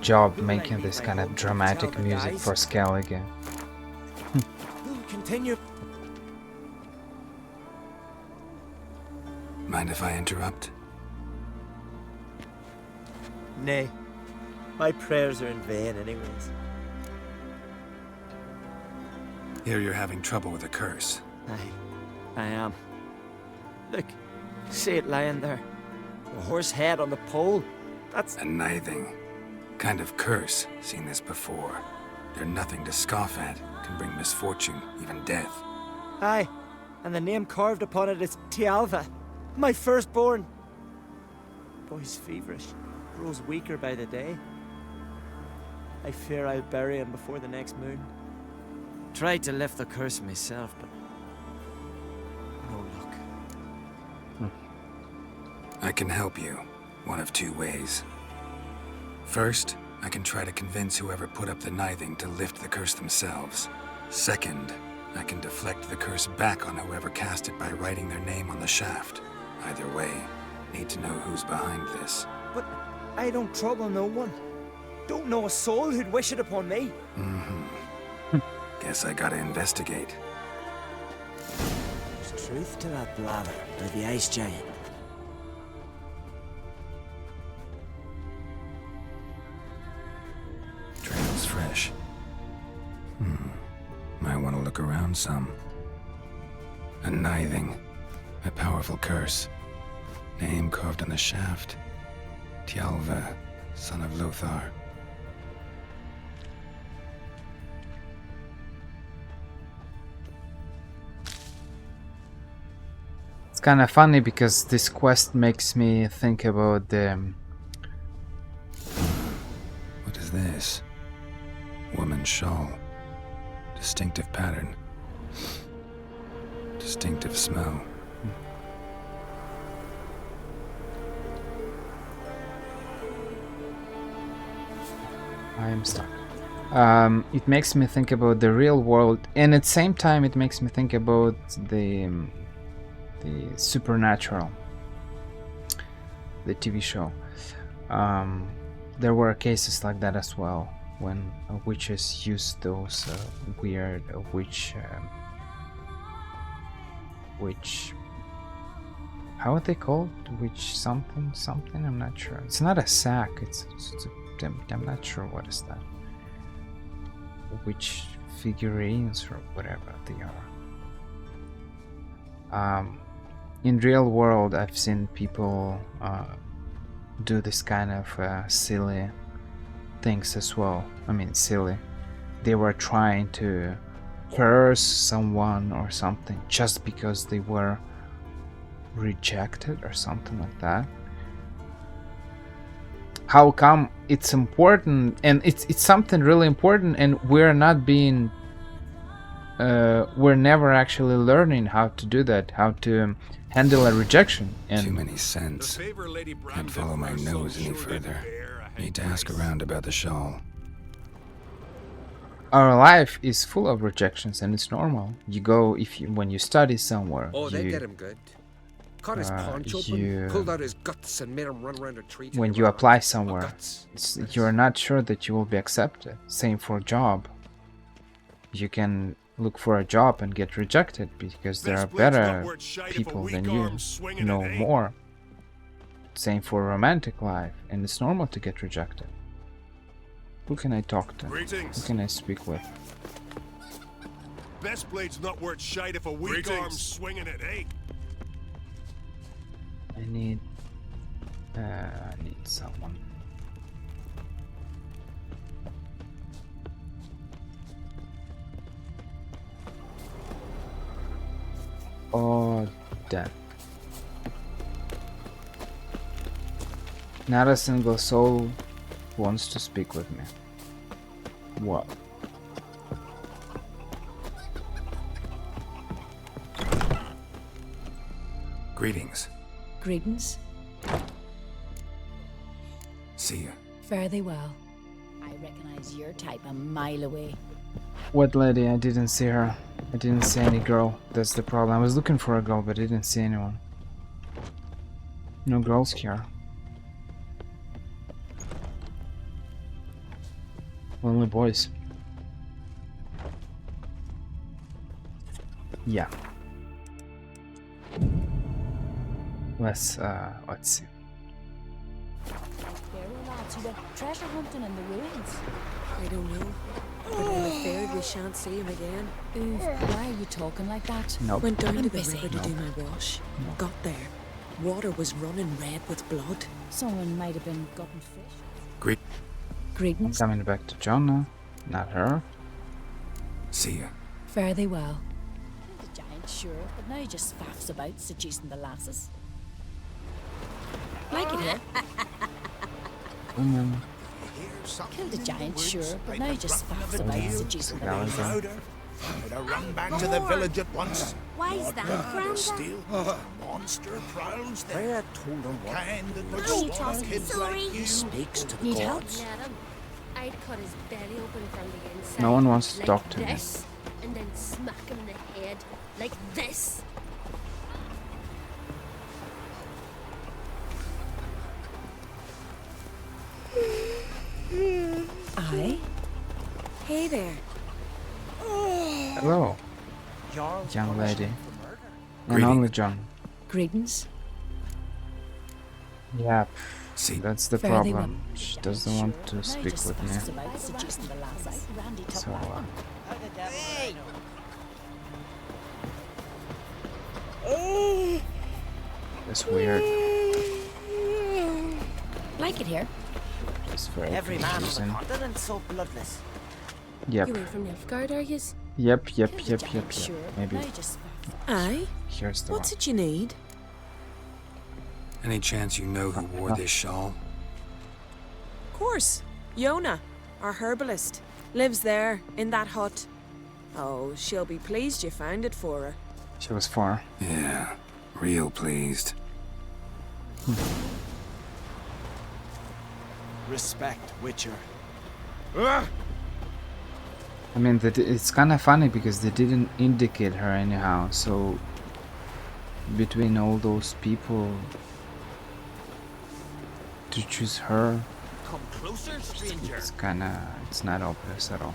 job making this kind of dramatic music for Skellige. Continue. Mind if I interrupt? Nay. My prayers are in vain anyways. Here you're having trouble with a curse. I am. Look, see it lying there. A horse head on the pole. That's a Nithing. Kind of curse. Seen this before. They're nothing to scoff at. Can bring misfortune, even death. aye, and the name carved upon it is Tialva, my firstborn. Boy's feverish, grows weaker by the day. I fear I'll bury him before the next moon. Tried to lift the curse myself, but no luck. I can help you, one of two ways. First, I can try to convince whoever put up the Nithing to lift the curse themselves. Second, I can deflect the curse back on whoever cast it by writing their name on the shaft. Either way, need to know who's behind this. But I don't trouble no one. Don't know a soul who'd wish it upon me. Guess I gotta investigate. There's truth to that blather by the ice giant. Trail's fresh. Might want to look around some. A Nithing. A powerful curse. Name carved on the shaft. Tialva, son of Lothar. It's kind of funny because this quest makes me think about the... What is this? Woman's shawl. Distinctive pattern. Distinctive smell. I am stuck. It makes me think about the real world, and at the same time it makes me think about the Supernatural, the TV show. There were cases like that as well, when witches used those weird witch, how are they called? Witch something? I'm not sure. It's not a sack. I'm not sure what is that. Witch figurines or whatever they are. In real world, I've seen people do this kind of silly things as well. I mean, silly. They were trying to curse someone or something just because they were rejected or something like that. How come it's important, and it's something really important, and we're not being we're never actually learning how to do that, how to handle a rejection. And Too many scents. Can't follow my nose any further. Need to ask around about the shawl. our life is full of rejections, and it's normal. You go when you study somewhere. Oh, they get him good. Cut his paunch open, pulled out his guts, and made him run around a tree. When you apply somewhere, you're not sure that you will be accepted. Same for a job. You can look for a job and get rejected because there are better people than you, know more. Same for romantic life, and it's normal to get rejected. Who can I talk to? Who can I speak with? Best blade's not worth shite if a weak arm's swinging it, eh? I need someone. Oh, damn. Not a single soul wants to speak with me. What? Greetings. Greetings. See ya. Fare thee well. I recognize your type a mile away. What lady? I didn't see her. I didn't see any girl. That's the problem. I was looking for a girl, but I didn't see anyone. No girls here. Only boys. Yeah. Let's see. There were lads who went treasure hunting in the ruins. I don't know. But I'm afraid we shan't see him again. Ooh, why are you talking like that? Nope. Went down to the busy. river to do my wash. Got there. Water was running red with blood. Someone might have been gutting fish. Greet. I'm Greetings. coming back to Jonna, not her. See ya. Fare thee well. The giant, sure, but now he just faffs about seducing the lasses. Like it here. Killed the giant, sure, but now he just faffs about seducing the lasses. I'd have run back to the village at once. Why's that, Granda? Still, monster prowls there. Freya told him what Kind that would Why are you slaughter tossing? kids Sorry. like you. he speaks to the Need help? gods. Let him. I'd cut his belly open from the inside. No one wants to like talk to me. this, and then smack him in the head like this. Aye. Hey there. Hello, young lady. And Greeting. only John. Greetings. Yeah, See. that's the Fare thee problem. She doesn't want to speak with me. About seducing the lasses. Randy took So, that one. it's weird. Like it here. It's very Every man on the confusing. continent so bloodless. Yep. You ain't from Nilfgaard, are yous? Yep. Killed the Yep. giant, sure, but Maybe. now he just faffs. Aye. Here's the What's one. it you need? Any chance you know who wore this shawl? Of course. Yona, our herbalist, lives there, in that hut. Oh, she'll be pleased you found it for her. She was far. Yeah, real pleased. Respect, Witcher. I mean, it's kind of funny because they didn't indicate her anyhow. So between all those people, to choose her, Come closer, stranger. it's not obvious at all.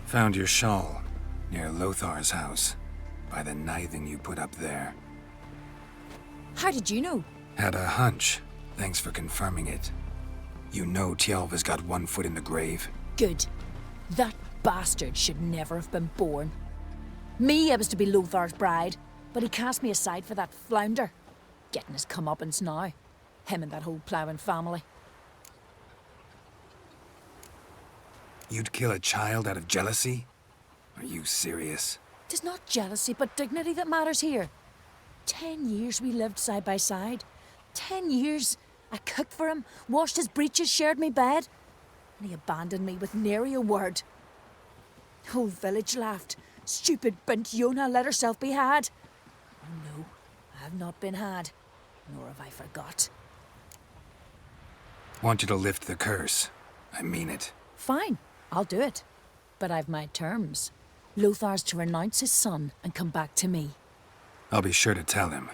Found your shawl near Lothar's house by the Nithing you put up there. How did you know? Had a hunch. Thanks for confirming it. You know Tjalva's got one foot in the grave. Good. That bastard should never have been born. Me, I was to be Lothar's bride, but he cast me aside for that flounder. Getting his comeuppance now. Him and that whole ploughing family. You'd kill a child out of jealousy? Are you serious? Tis not jealousy, but dignity that matters here. 10 years we lived side by side. 10 years I cooked for him, washed his breeches, shared me bed. and he abandoned me with nary a word. Whole village laughed. Stupid bint Yona let herself be had. Oh no, I have not been had, nor have I forgot. Want you to lift the curse. I mean it. Fine, I'll do it. But I've my terms. Lothar's to renounce his son and come back to me. I'll be sure to tell him.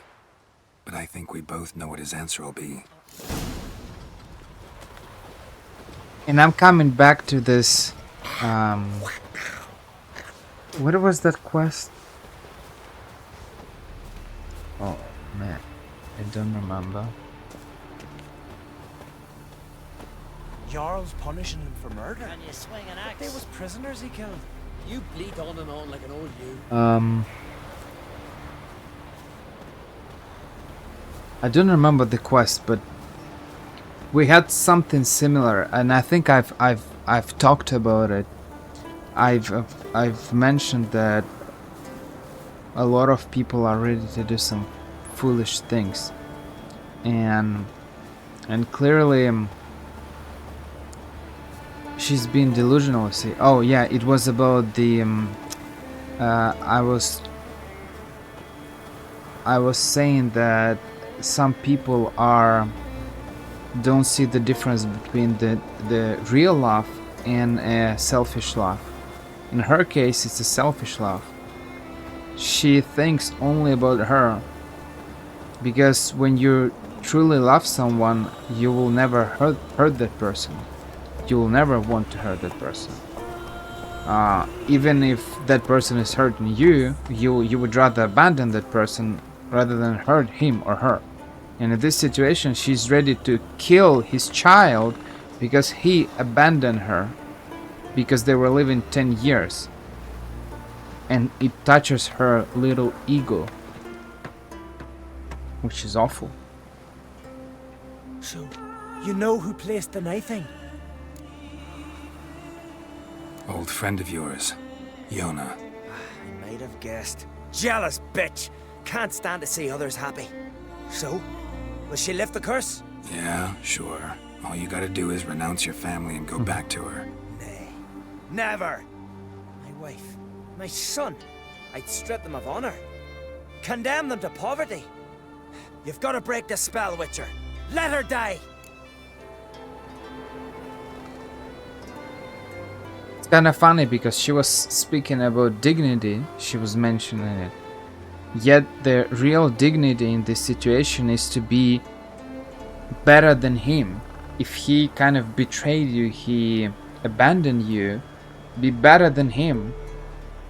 But I think we both know what his answer will be. And I'm coming back to this, what was that quest? Oh, man. I don't remember. Jarl's punishing him for murder. Can you swing an axe? They was prisoners he killed. You bleat on and on like an old ewe. I don't remember the quest, but we had something similar, and I think I've talked about it. I've mentioned that a lot of people are ready to do some foolish things, and clearly she's been delusional. See, oh yeah, it was about the I was saying that some people don't see the difference between the real love and a selfish love. In her case, it's a selfish love. She thinks only about her, because when you truly love someone, you will never hurt that person. You will never want to hurt that person. Even if that person is hurting you, you would rather abandon that person rather than hurt him or her. And in this situation, she's ready to kill his child because he abandoned her, because they were living 10 years. And it touches her little ego, which is awful. So, you know who placed the Nithing? Old friend of yours, Yona. I might have guessed. Jealous bitch! Can't stand to see others happy. So, will she lift the curse? Yeah, sure. All you gotta do is renounce your family and go back to her. Nay. Never! My wife, my son, I'd strip them of honor. Condemn them to poverty. You've got to break the spell, Witcher. Let her die! It's kind of funny because she was speaking about dignity, she was mentioning it. Yet the real dignity in this situation is to be better than him. If he kind of betrayed you, he abandoned you, be better than him.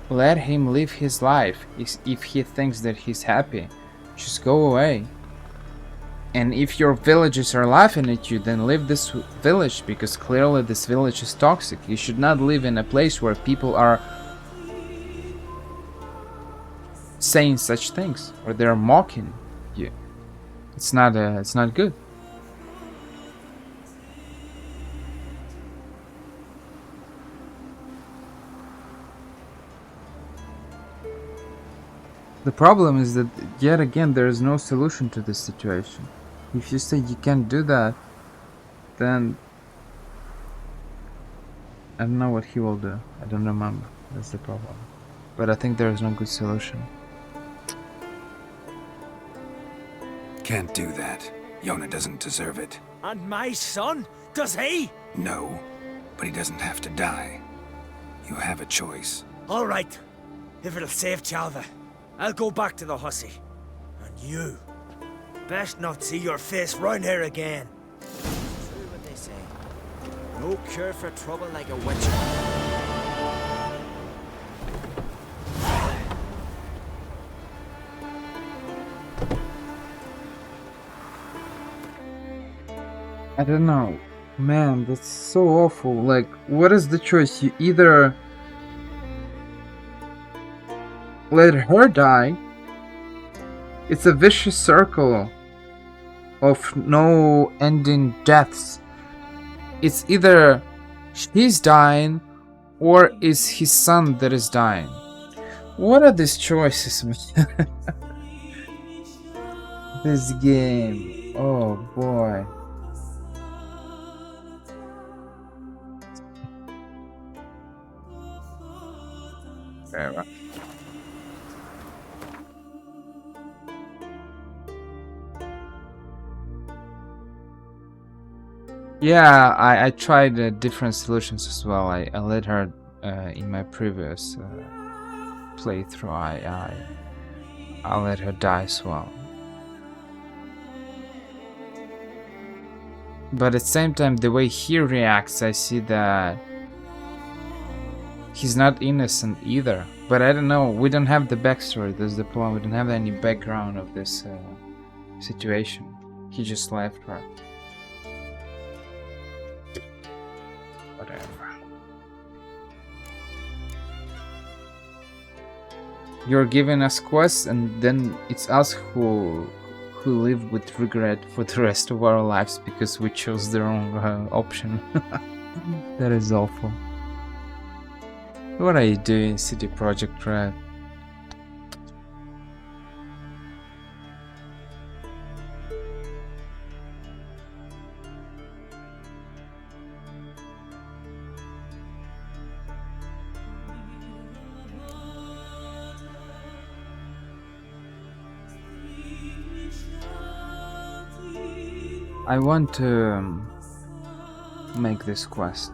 Let him live his life. If he thinks that he's happy, just go away. And if your villagers are laughing at you, then leave this village, because clearly this village is toxic. You should not live in a place where people are saying such things, or they're mocking you. It's not good. The problem is that, yet again, there is no solution to this situation. If you say you can't do that, then I don't know what he will do. I don't remember. That's the problem. But I think there is no good solution. Can't do that. Yona doesn't deserve it. And my son? Does he? No, but he doesn't have to die. You have a choice. All right. If it'll save Chalva, I'll go back to the hussy. And you, best not see your face round here again. True what they say. No cure for trouble like a witcher. I don't know. Man, that's so awful. Like, what is the choice? You either let her die. It's a vicious circle of no ending deaths. It's either she's dying or is his son that is dying. What are these choices, man? This game. Oh boy. whatever. Yeah, I tried different solutions as well. I let her in my previous playthrough. I let her die as well. But at the same time, the way he reacts, I see that he's not innocent either. But I don't know. We don't have the backstory. That's the point. We don't have any background of this situation. He just left her. Whatever. You're giving us quests, and then it's us who live with regret for the rest of our lives because we chose the wrong option. That is awful. What are you doing, CD Projekt Red? I want to make this quest.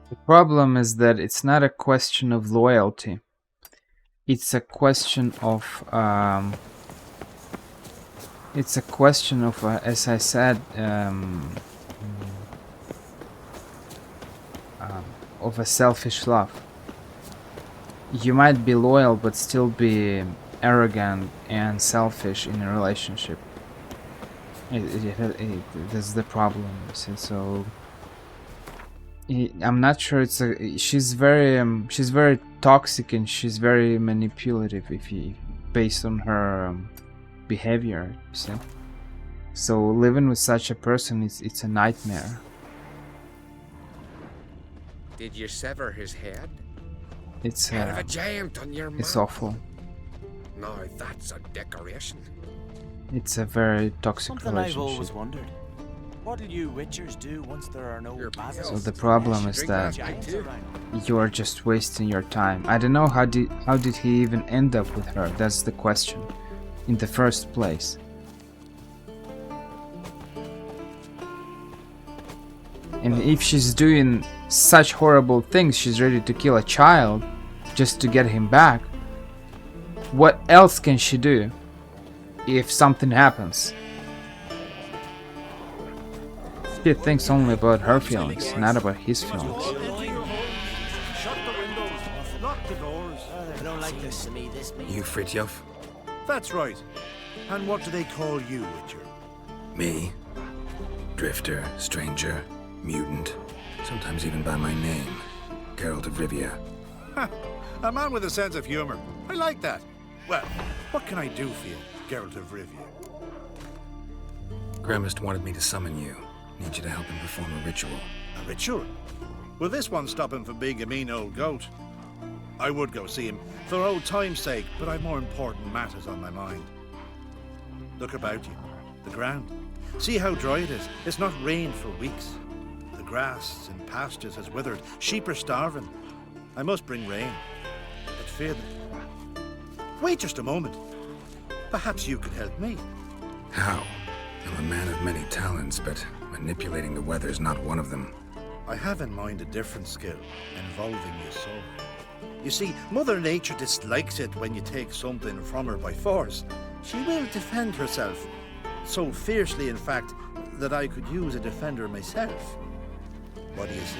The problem is that it's not a question of loyalty. It's a question of as I said, of a selfish love. You might be loyal but still be arrogant and selfish in a relationship. That's the problem. So I'm not sure it's she's very toxic and she's very manipulative based on her behavior, you see. So living with such a person, it's a nightmare. Did you sever his head? It's Head of a giant on your it's map. awful. No, that's a decoration. It's a very toxic Something relationship. I've always wondered. What'll you witchers do once there are no basilisks? So the problem is that you are just wasting your time. I don't know how did he even end up with her. That's the question. In the first place. And if she's doing such horrible things, she's ready to kill a child just to get him back. What else can she do if something happens? She thinks only about her feelings, not about his feelings. Shut the windows, lock the doors. I don't like this. You Fritjof? That's right. And what do they call you, Witcher? Me? Drifter, stranger, mutant, sometimes even by my name. Geralt of Rivia. Ha! A man with a sense of humor. I like that. Well, what can I do for you, Geralt of Rivia? Gremist wanted me to summon you. Need you to help him perform a ritual. A ritual? Will this one stop him from being a mean old goat? I would go see him for old time's sake, but I've more important matters on my mind. Look about you. The ground. See how dry it is. It's not rained for weeks. The grass in pastures has withered. Sheep are starving. I must bring rain. But fear that... Wait just a moment. Perhaps you could help me. How? I'm a man of many talents, but manipulating the weather's not one of them. I have in mind a different skill, involving your soul. You see, Mother Nature dislikes it when you take something from her by force. She will defend herself. So fiercely, in fact, that I could use a defender myself. What do you say?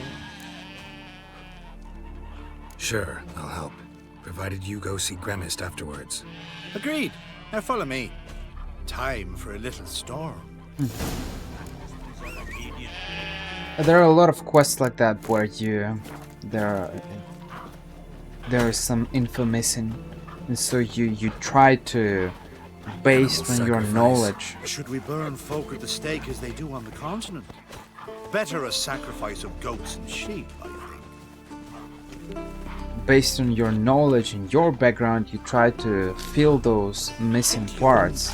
Sure, I'll help. Provided you go see Gremist afterwards. Agreed. Now follow me. Time for a little storm. There are a lot of quests like that where there is some info missing, and so you try to, based on your knowledge. Should we burn folk at the stake as they do on the continent? Better a sacrifice of goats and sheep, I think. based on your knowledge and your background, you try to fill those missing parts,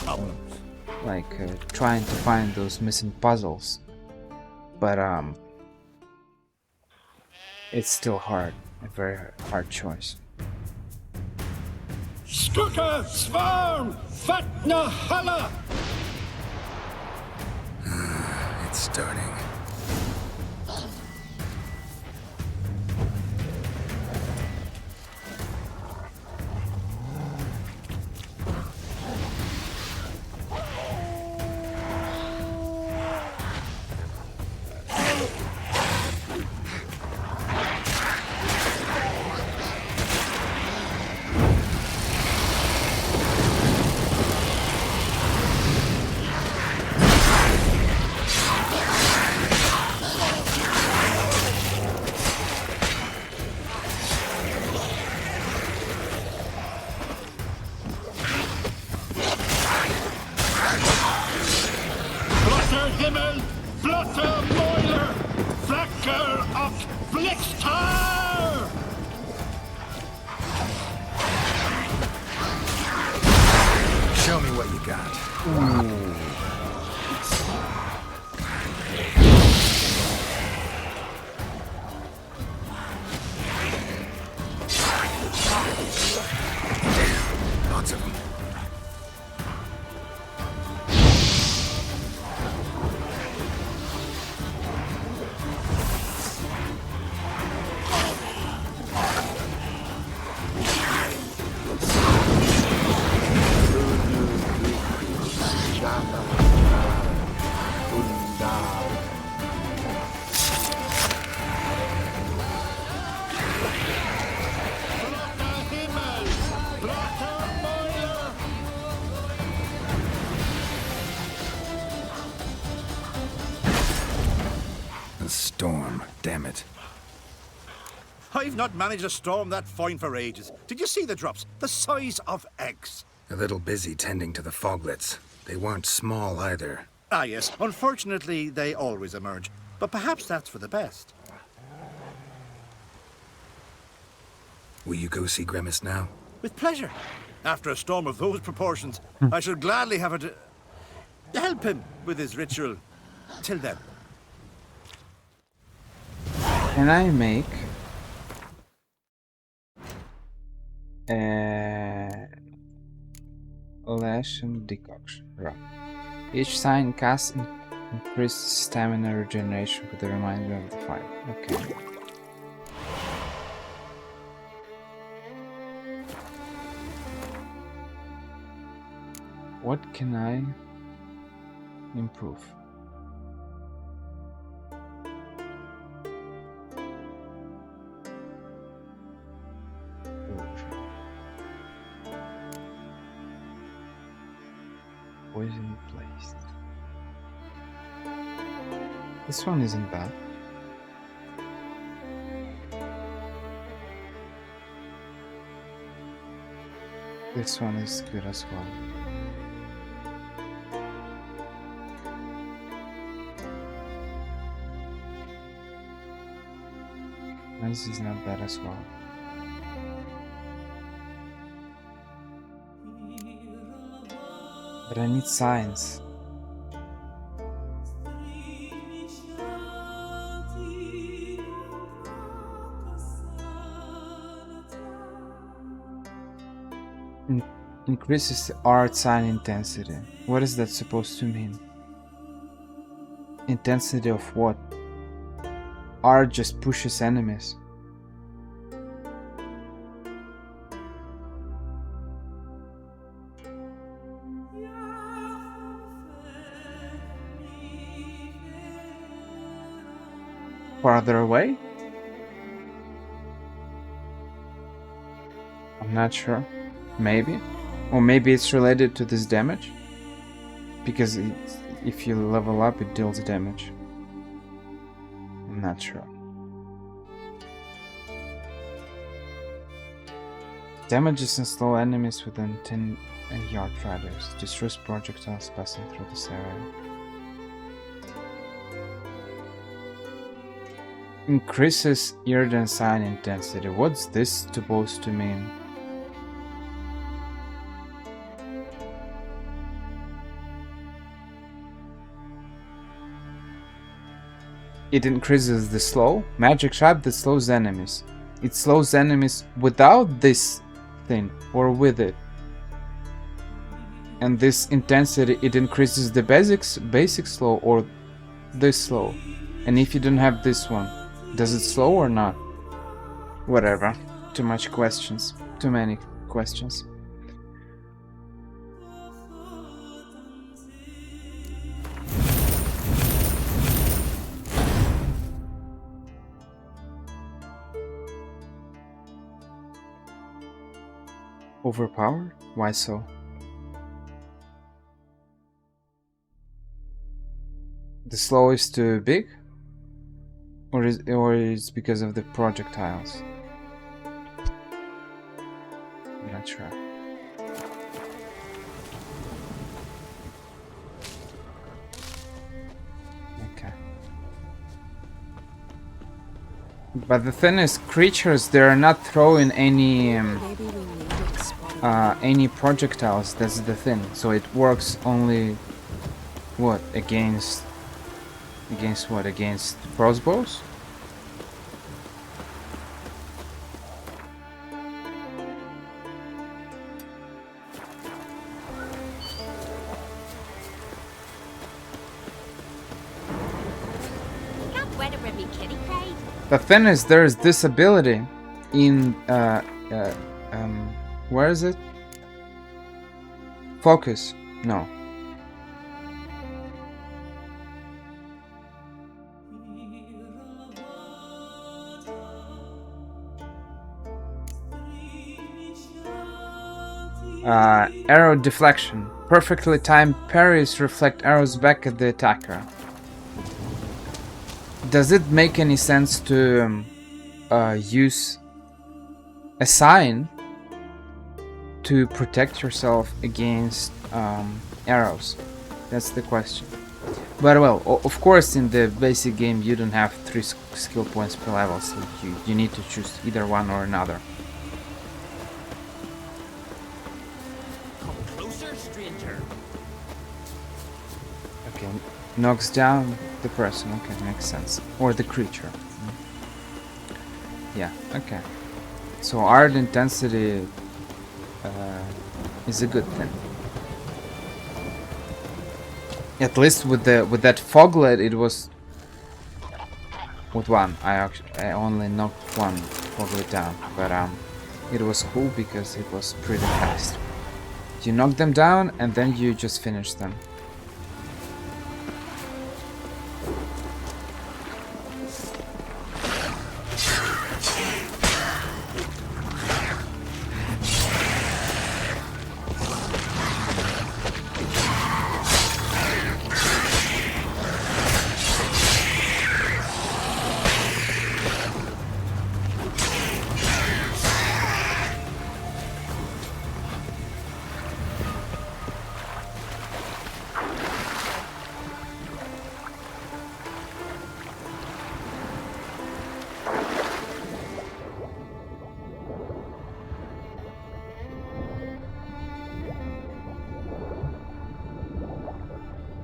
like trying to find those missing puzzles. But it's still hard, a very hard choice. Skugga, Svarm, Fatna, Hala! It's starting. Show me what you got. Lots of them. Storm, damn it. I've not managed a storm that fine for ages. Did you see the drops? The size of eggs. A little busy tending to the foglets. They weren't small either. Ah, yes. Unfortunately, they always emerge. But perhaps that's for the best. Will you go see Grimace now? With pleasure. After a storm of those proportions, I should gladly have it help him with his ritual. Till then. Can I make a Leshen decoction? Right. Each sign casts increased stamina regeneration for the remainder of the fight. Okay. What can I improve? Poison placed. This one isn't bad. This one is good as well. This is not bad as well. But I need science. Increases the art sign intensity. What is that supposed to mean? Intensity of what? Art just pushes enemies. Farther away? I'm not sure. Maybe. Or maybe it's related to this damage. Because if you level up, it deals damage. I'm not sure. Damages and slow enemies within 10 yard radius. Destroys projectiles passing through this area. Increases Irden sign intensity. What's this supposed to mean? It increases the slow. Magic trap that slows enemies. It slows enemies without this thing or with it. And this intensity, it increases the basic slow or this slow. And if you don't have this one, does it slow or not? Whatever. Too much questions. Too many questions. Overpowered? Why so? The slow is too big? Or is because of the projectiles? I'm not sure. Okay. But the thing is, creatures, they are not throwing any projectiles. That's the thing. So it works only what against what? Against crossbows? The thing is, there's this ability in where is it? Focus. No. Arrow deflection. Perfectly timed parries reflect arrows back at the attacker. Does it make any sense to use a sign to protect yourself against arrows? That's the question. But well, of course, in the basic game you don't have 3 skill points per level, so you need to choose either one or another. Okay, knocks down the person. Okay, makes sense. Or the creature. Yeah, okay. So art intensity is a good thing. At least with that foglet, it was with one. I only knocked one foglet down, but it was cool because it was pretty fast. You knock them down and then you just finish them.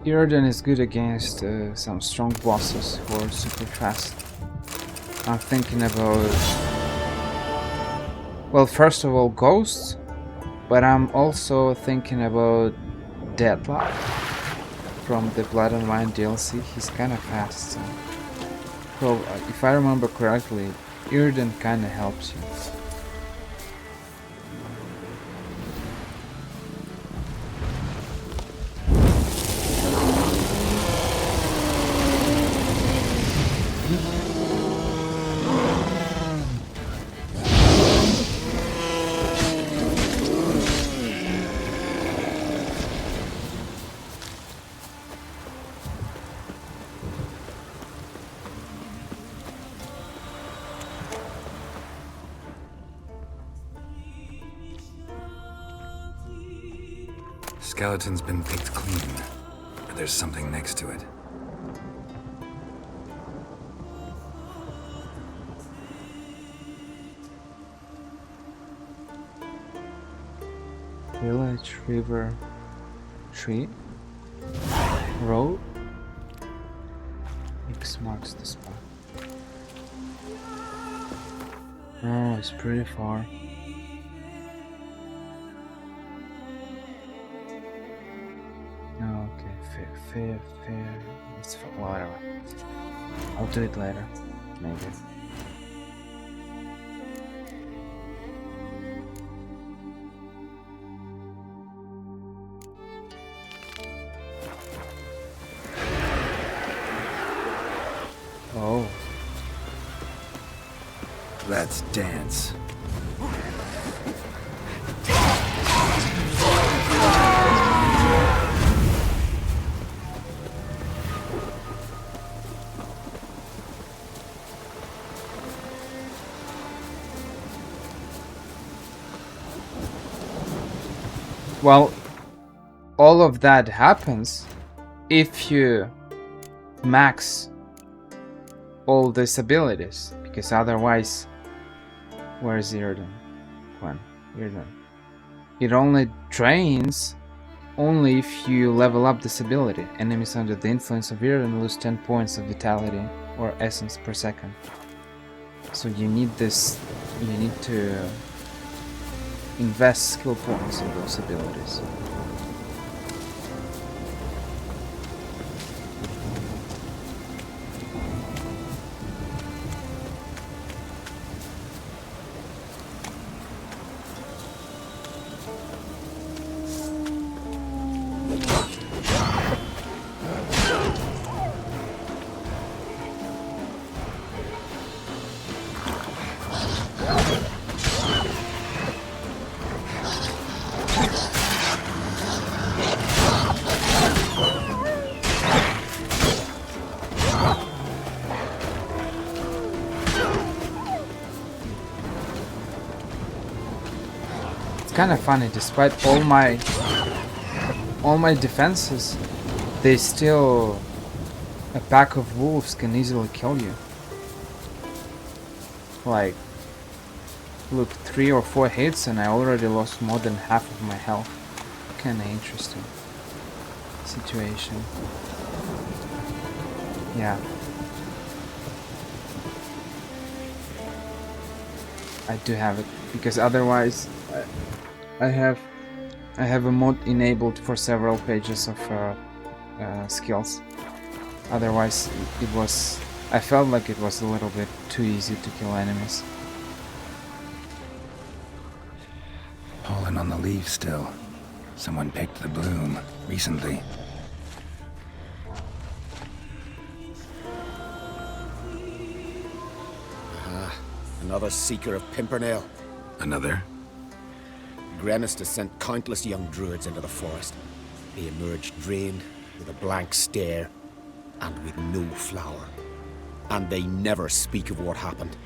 Irden is good against some strong bosses who are super fast. I'm thinking about, well, first of all, ghosts, but I'm also thinking about Deadlock from the Blood and Wine DLC. He's kind of fast, so if I remember correctly, Irden kind of helps you. Skeleton's been picked clean, but there's something next to it. Village, river, tree, road. X marks the spot. Oh, it's pretty far. Oh, okay, fair. It's whatever. I'll do it later, maybe. Oh. Let's dance. Well, all of that happens if you max all these abilities, because otherwise, where is Irden? When? Irden. It only drains only if you level up this ability. Enemies under the influence of Irden lose 10 points of vitality or essence per second. So you need this, you need to invest skill points in those abilities. Kind of funny, despite all my defenses, they still, a pack of wolves can easily kill you. Like, look, 3 or 4 hits and I already lost more than half of my health. Kind of interesting situation. Yeah. I do have it, because otherwise I have a mod enabled for several pages of skills. Otherwise, I felt like it was a little bit too easy to kill enemies. Pollen on the leaves still. Someone picked the bloom recently. Another seeker of Pimpernel. Another? Gremist has sent countless young druids into the forest. They emerge drained, with a blank stare, and with no flower. And they never speak of what happened.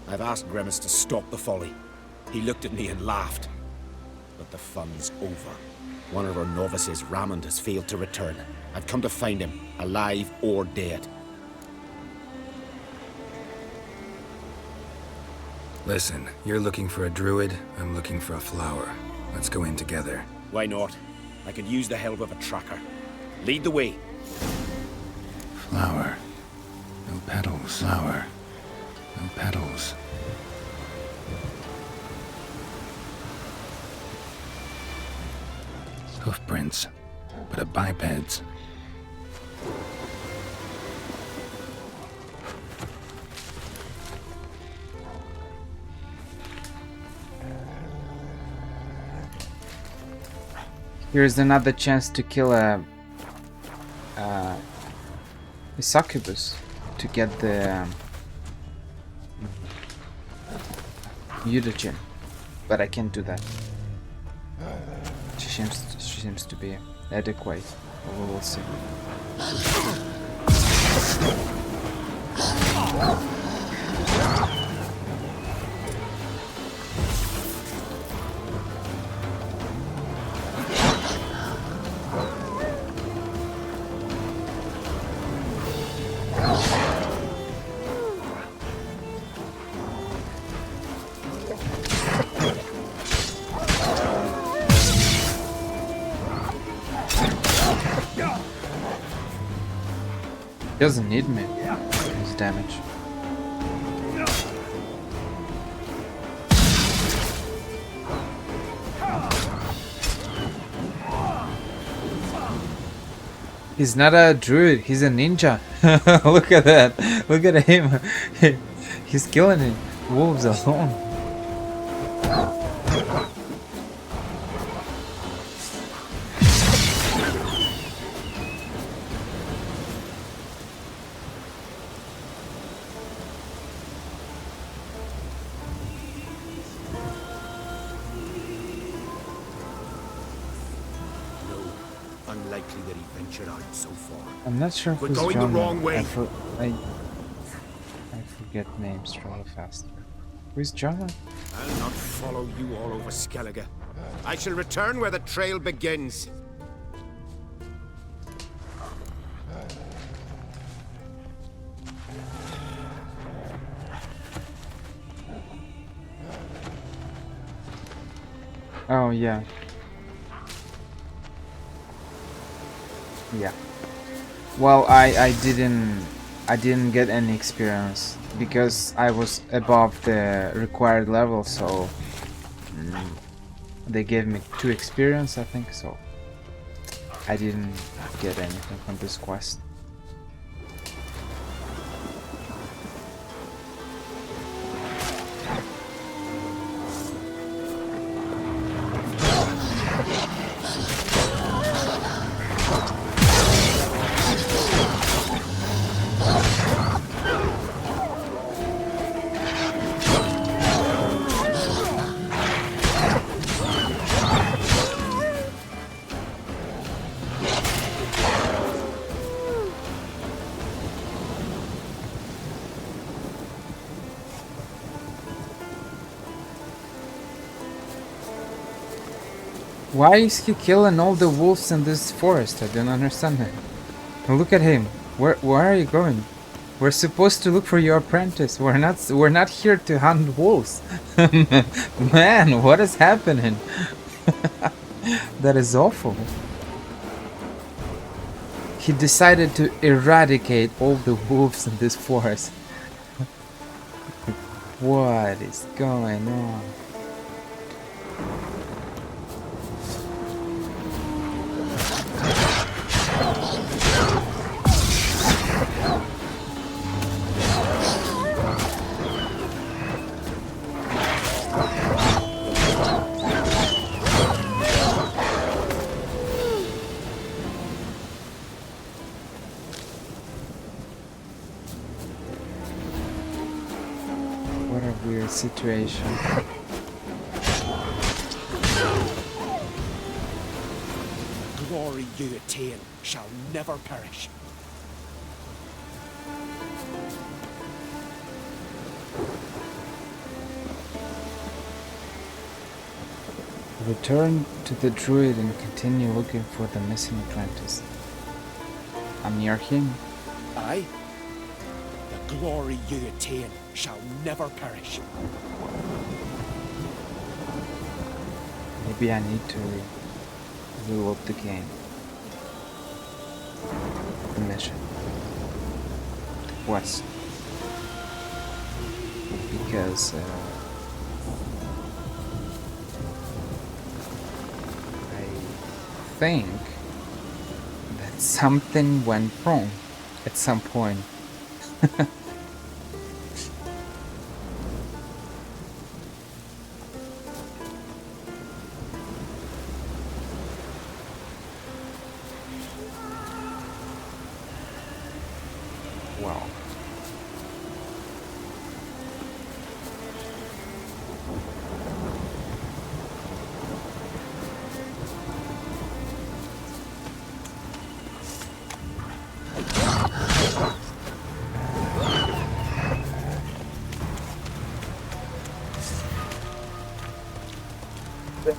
I've asked Gremist to stop the folly. He looked at me and laughed. But the fun's over. One of our novices, Ramond, has failed to return. I've come to find him, alive or dead. Listen, you're looking for a druid, I'm looking for a flower. Let's go in together. Why not? I could use the help of a tracker. Lead the way. Flower. No petals. Flower. No petals. Hoofprints, but a biped's. Here's another chance to kill a succubus to get the mutagen, but I can't do that. She seems to be adequate. We will see. Doesn't need me. His damage. He's not a druid, he's a ninja. Look at that. Look at him. He's killing it. Wolves alone. Unlikely that he ventured out so far. I'm not sure if We're it's going John. the wrong way. I forget names really fast. Who's John? I'll not follow you all over Skellige. I shall return where the trail begins. Oh yeah. Yeah. Well, I didn't get any experience because I was above the required level, so they gave me 2 experience, I think, so I didn't get anything from this quest. Why is he killing all the wolves in this forest? I don't understand that. Look at him. Where are you going? We're supposed to look for your apprentice. We're not here to hunt wolves. Man, what is happening? That is awful. He decided to eradicate all the wolves in this forest. What is going on? Situation. Glory you attain shall never perish. Return to the druid and continue looking for the missing apprentice. I'm near him. Aye. The glory you attain shall never perish. Maybe I need to reload the game. The mission. The quest. Because I think that something went wrong at some point.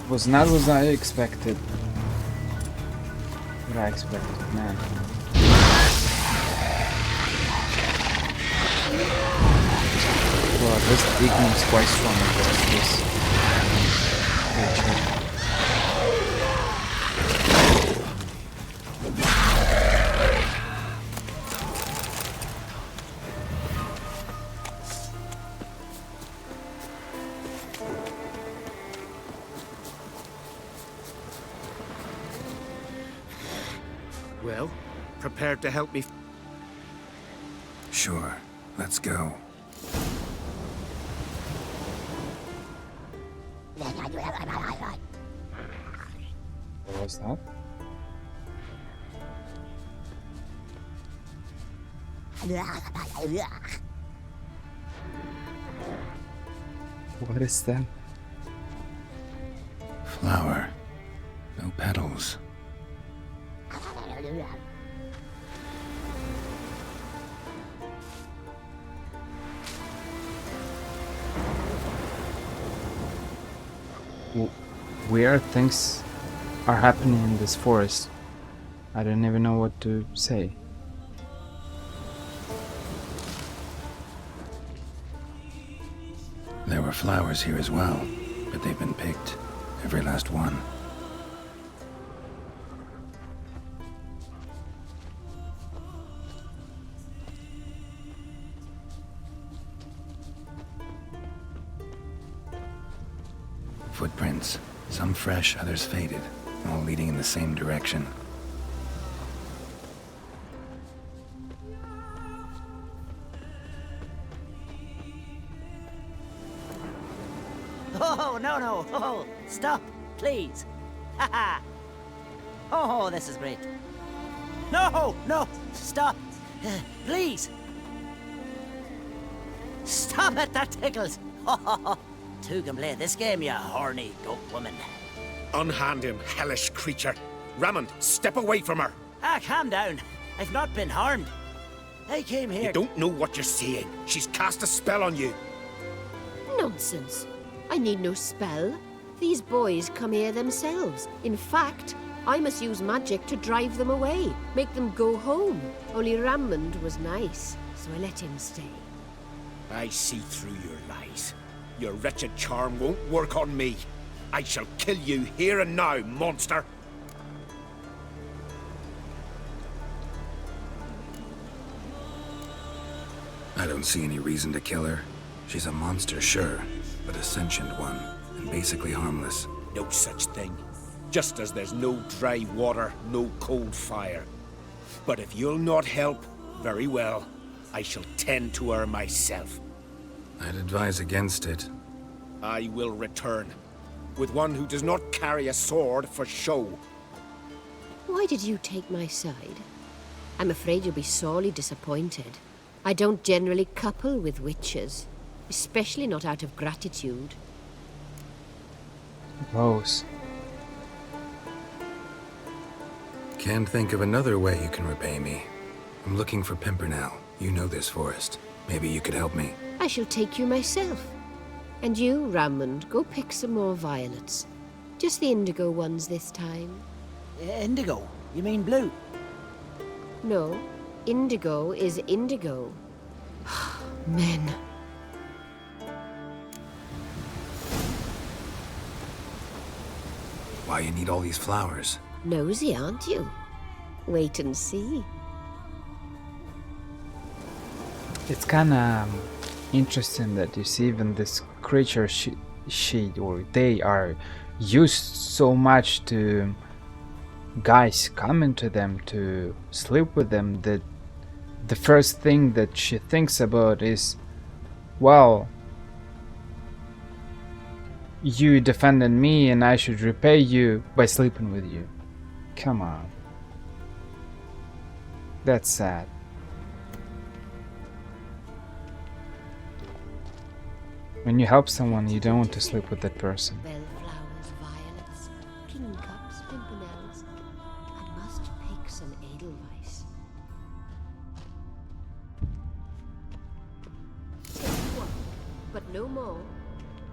Was not what I expected. What I expected, man. Well, this Igni is quite strong against this creature. prepared to help me? Sure, let's go. What was that? What is that? Flower. No petals. Weird things are happening in this forest. I don't even know what to say. There were flowers here as well, but they've been picked. Every last one. Footprints. Some fresh, others faded, all leading in the same direction. Oh, no. Oh, stop, please. Haha. Oh, this is great. No, stop. Please. Stop it, that tickles. Two can play this game, you horny goat woman. Unhand him, hellish creature. Raymond, step away from her. Calm down. I've not been harmed. I came here... You don't know what you're saying. She's cast a spell on you. Nonsense. I need no spell. These boys come here themselves. In fact, I must use magic to drive them away, make them go home. Only Raymond was nice, so I let him stay. I see through your lies. Your wretched charm won't work on me. I shall kill you here and now, monster! I don't see any reason to kill her. She's a monster, sure, but a sentient one, and basically harmless. No such thing. Just as there's no dry water, no cold fire. But if you'll not help, very well. I shall tend to her myself. I'd advise against it. I will return, with one who does not carry a sword for show. Why did you take my side? I'm afraid you'll be sorely disappointed. I don't generally couple with witches, especially not out of gratitude. Rose. Can't think of another way you can repay me. I'm looking for Pimpernel. You know this forest. Maybe you could help me. I shall take you myself. And you, Raymond, go pick some more violets. Just the indigo ones this time. Indigo? You mean blue? No, indigo is indigo. Men. Why you need all these flowers? Nosy, aren't you? Wait and see. It's kinda interesting that you see even this creature they are used so much to guys coming to them to sleep with them that the first thing that she thinks about is, well, you defended me and I should repay you by sleeping with you. Come on. That's sad. When you help someone, you don't want to sleep with that person. Bellflowers, violets, kingcups, pimpernels. I must pick some edelweiss. Take one, but no more.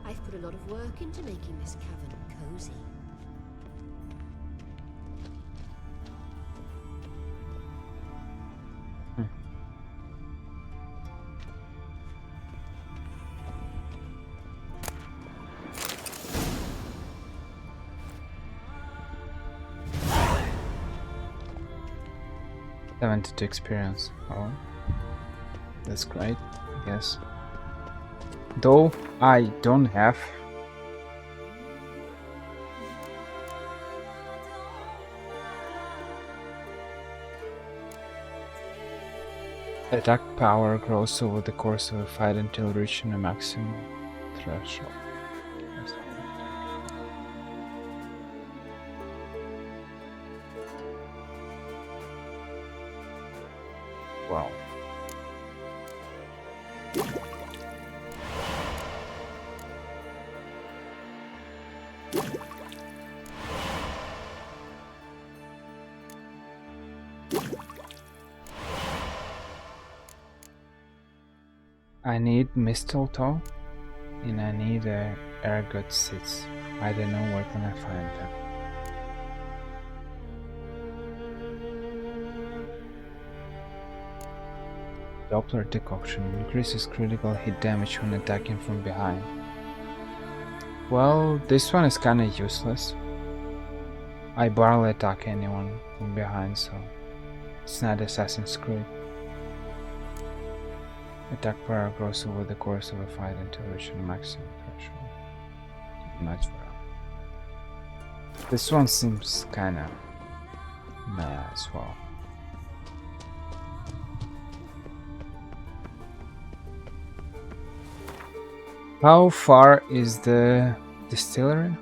I've put a lot of work into making this cavern cozy. To experience. Oh, that's great, I guess. Though I don't have Attack power grows over the course of a fight until reaching a maximum threshold. Wow. I need mistletoe and I need ergot seeds. I don't know where can I find them. Doppler decoction increases critical hit damage when attacking from behind. Well, this one is kinda useless. I barely attack anyone from behind, so it's not Assassin's Creed. Attack power grows over the course of a fight until reaching a maximum threshold. Much better. This one seems kinda meh as well. How far is the distillery?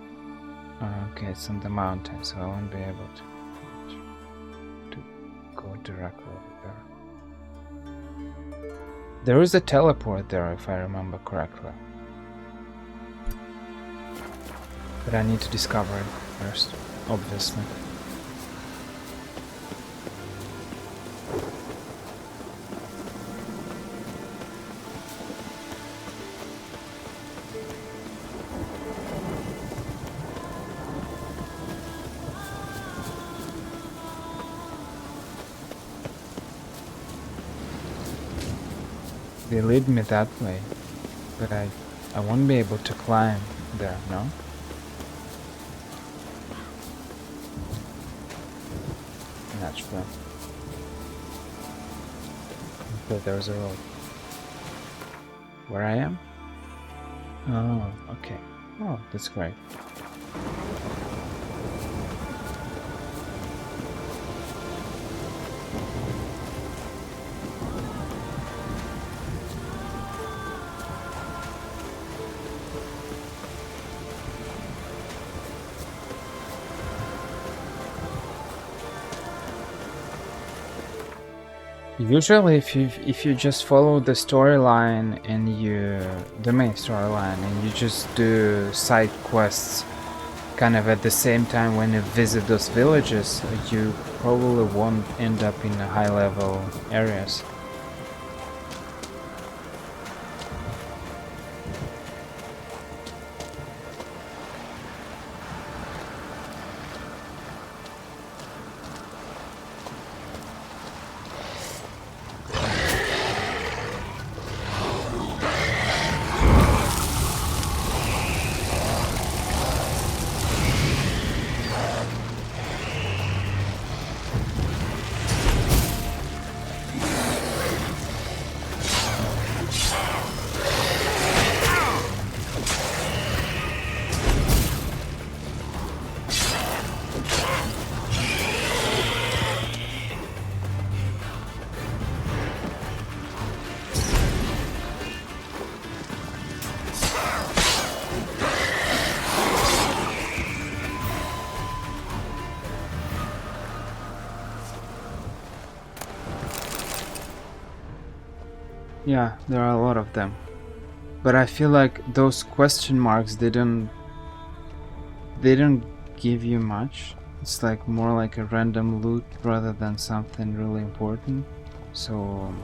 Oh, okay, it's on the mountain, so I won't be able to go directly over there. There is a teleport there, if I remember correctly. But I need to discover it first, obviously. They lead me that way, but I won't be able to climb there, no? Naturally. But there's a road. Where I am? Oh, okay. Oh, that's great. Usually, if you just follow the storyline and the main storyline, and you just do side quests, kind of at the same time when you visit those villages, you probably won't end up in high-level areas. Yeah, there are a lot of them. But I feel like those question marks, they don't give you much. It's like more like a random loot rather than something really important. So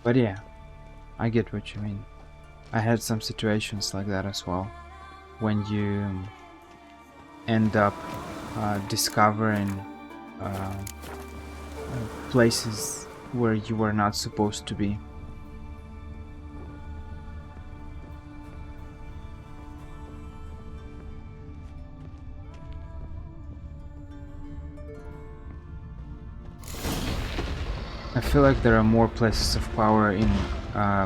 but yeah, I get what you mean. I had some situations like that as well, when you end up discovering places where you were not supposed to be. I feel like there are more places of power in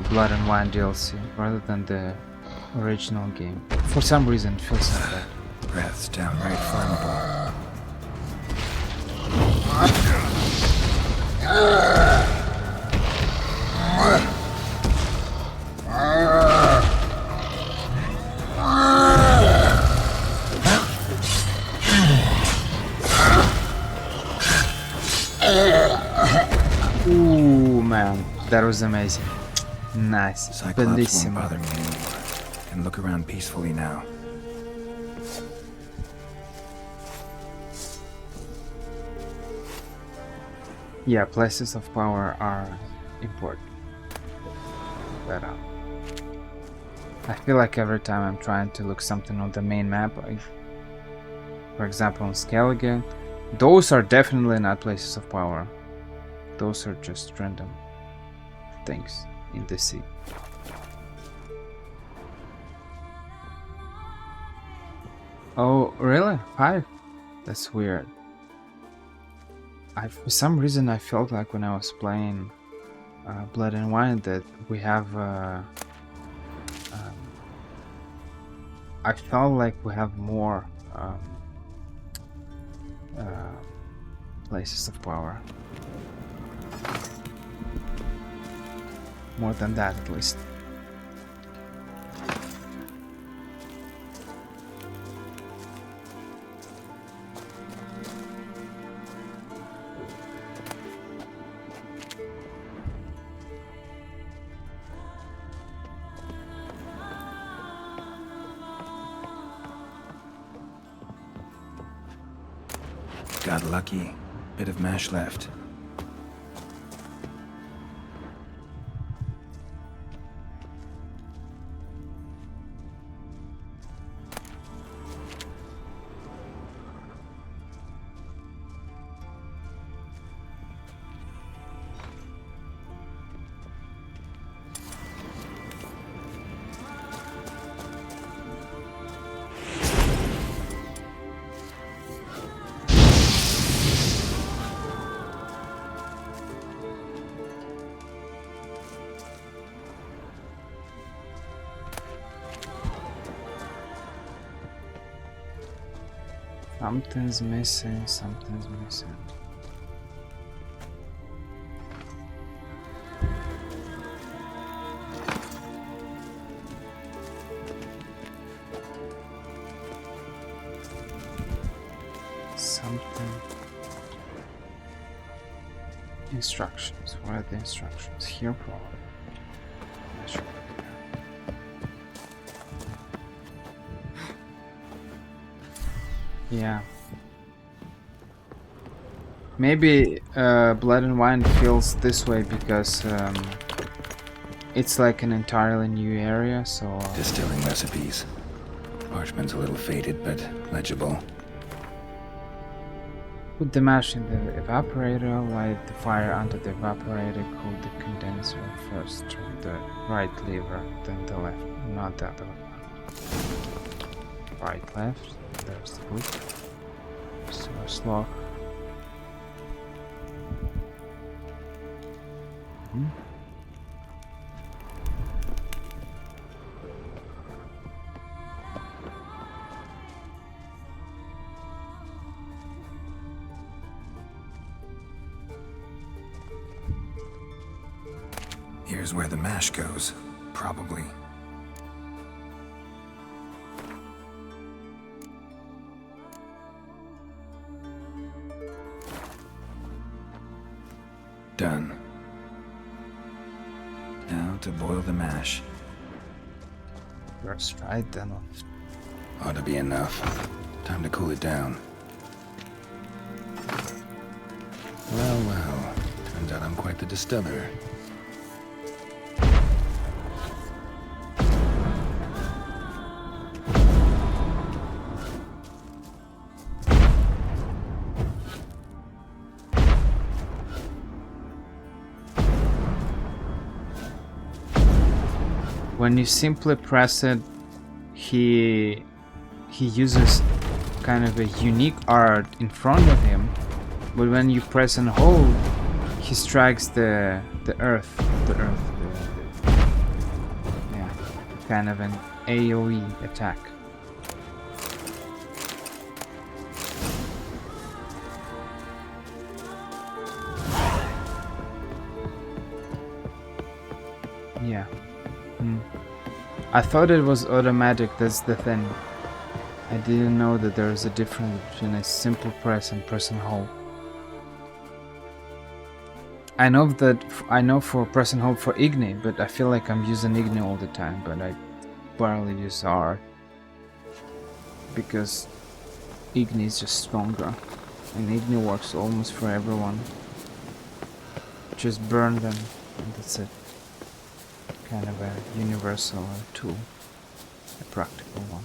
Blood and Wine DLC rather than the original game. For some reason it feels like that. Breath's downright flammable. Ooh, man, that was amazing. Nice. Cyclops won't Bellissimo. bother me anymore. Can look around peacefully now. Yeah, places of power are important. But I feel like every time I'm trying to look something on the main map, for example on Skellige, those are definitely not places of power. Those are just random things in the sea. Oh, really? 5? That's weird. For some reason I felt like when I was playing Blood and Wine that we have I felt like we have more places of power. More than that, at least. Got lucky. Bit of mash left. Something's missing, something's missing. Something. Instructions. What are the instructions? Here, probably. Not sure. Yeah. Maybe Blood and Wine feels this way because it's like an entirely new area, so... Distilling recipes. Parchment's a little faded, but legible. Put the mash in the evaporator, light the fire under the evaporator, cool the condenser. First turn the right lever, then the left, not the other one. Right, left. There's the book. Source log. Here's where the mash goes. Probably. Done. Now to boil the mash. First right, then left. Ought to be enough. Time to cool it down. Well, well. Turns out I'm quite the distiller. When you simply press it, he uses kind of a unique art in front of him, but when you press and hold, he strikes the earth, yeah, kind of an AoE attack. Yeah. I thought it was automatic, that's the thing. I didn't know that there is a difference between a simple press and press and hold. I know for press and hold for Igni, but I feel like I'm using Igni all the time, but I barely use R. Because Igni is just stronger. And Igni works almost for everyone. Just burn them and that's it. Kind of a universal tool. A practical one.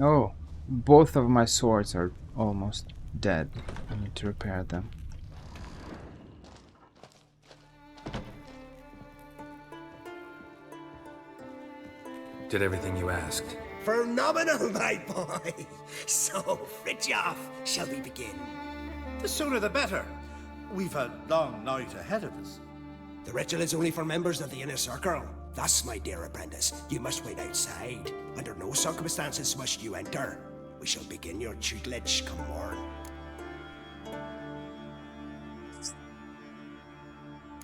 Oh, both of my swords are almost dead. I need to repair them. Did everything you asked. Phenomenal, my boy. So, Fritjof, shall we begin? The sooner the better. We've a long night ahead of us. The ritual is only for members of the inner circle. Thus, my dear apprentice, you must wait outside. Under no circumstances must you enter. We shall begin your tutelage come morn.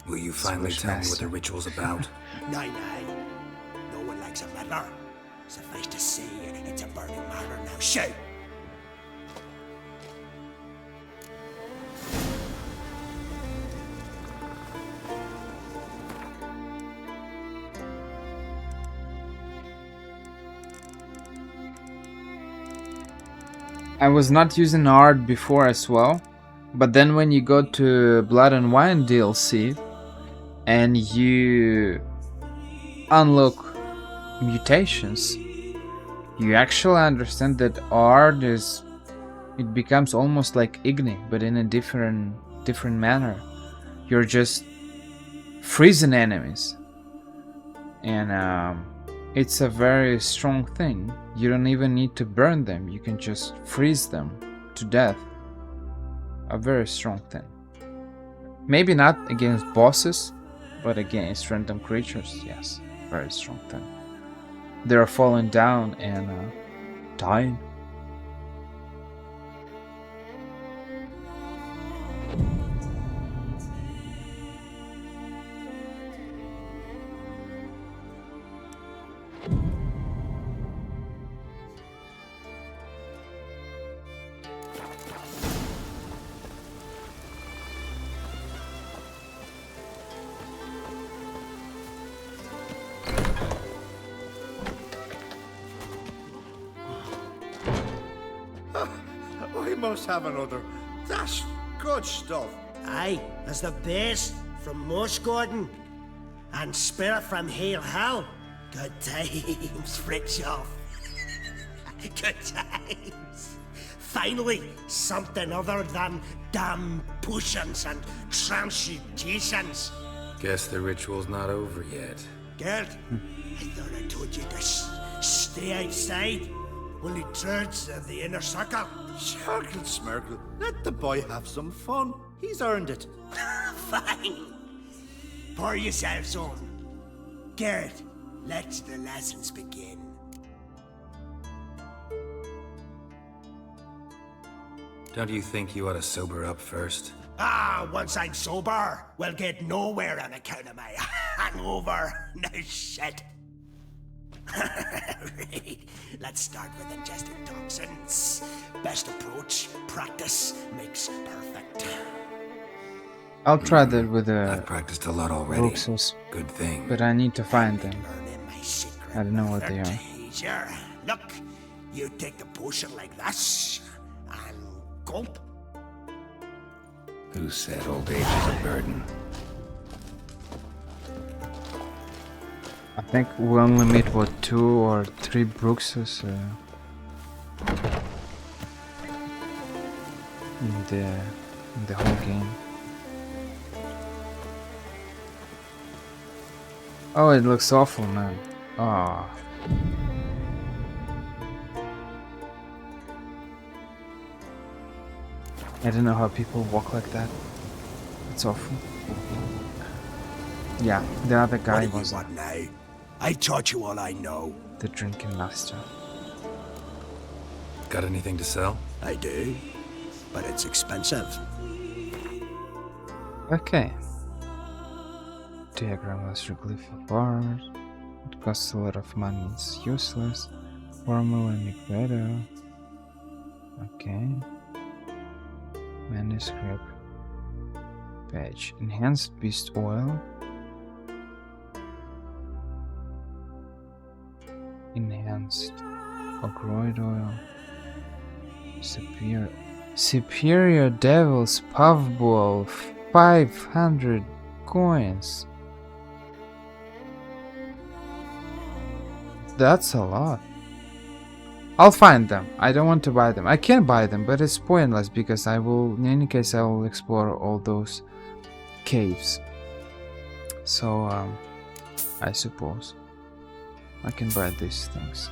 Will you finally tell me what the ritual's about? Nay. No one likes a meddler. Suffice to say, it's a burning matter now. Shout! I was not using art before as well, but then when you go to Blood and Wine DLC and you unlock mutations, you actually understand that art is, it becomes almost like Igni, but in a different manner. You're just freezing enemies, and it's a very strong thing. You don't even need to burn them, you can just freeze them to death. A very strong thing. Maybe not against bosses, but against random creatures, yes. Very strong thing. They're falling down and dying. Have another. That's good stuff. Aye, as the base from Mushgordon and spirit from Hail Hell. Good times, Fritjof. Good times. Finally, something other than damn potions and transmutations. Guess the ritual's not over yet. Gert, I thought I told you to stay outside. Only druids of the inner circle. Sharkle Smirkle, let the boy have some fun. He's earned it. Fine. Pour yourselves on. Gert, let the lessons begin. Don't you think you ought to sober up first? Once I'm sober, we'll get nowhere on account of my hangover. No shit. Let's start with ingesting toxins. Best approach, practice makes perfect. I'll try that with I've practiced a lot already. Bruxels, good thing. but I need to find them. I don't know what they are. Here, look, you take the potion like this, and gulp. Who said old age is a burden? I think we only meet, what, 2 or 3 Bruxes in the whole game. Oh, it looks awful, man. Ah. I don't know how people walk like that. It's awful. Yeah, the other guy was. What now? I taught you all I know. The drinking master. Got anything to sell? I do, but it's expensive. Okay. Diagram was glyph of art. It costs a lot of money. It's useless. Formula make better. Okay. Manuscript. Page. Enhanced beast oil. Enhanced ogroid oil. Superior Devil's Puffball. 500 coins. That's a lot. I'll find them. I don't want to buy them. I can buy them, but it's pointless because I will, in any case, I will explore all those caves. So, I suppose I can buy these things.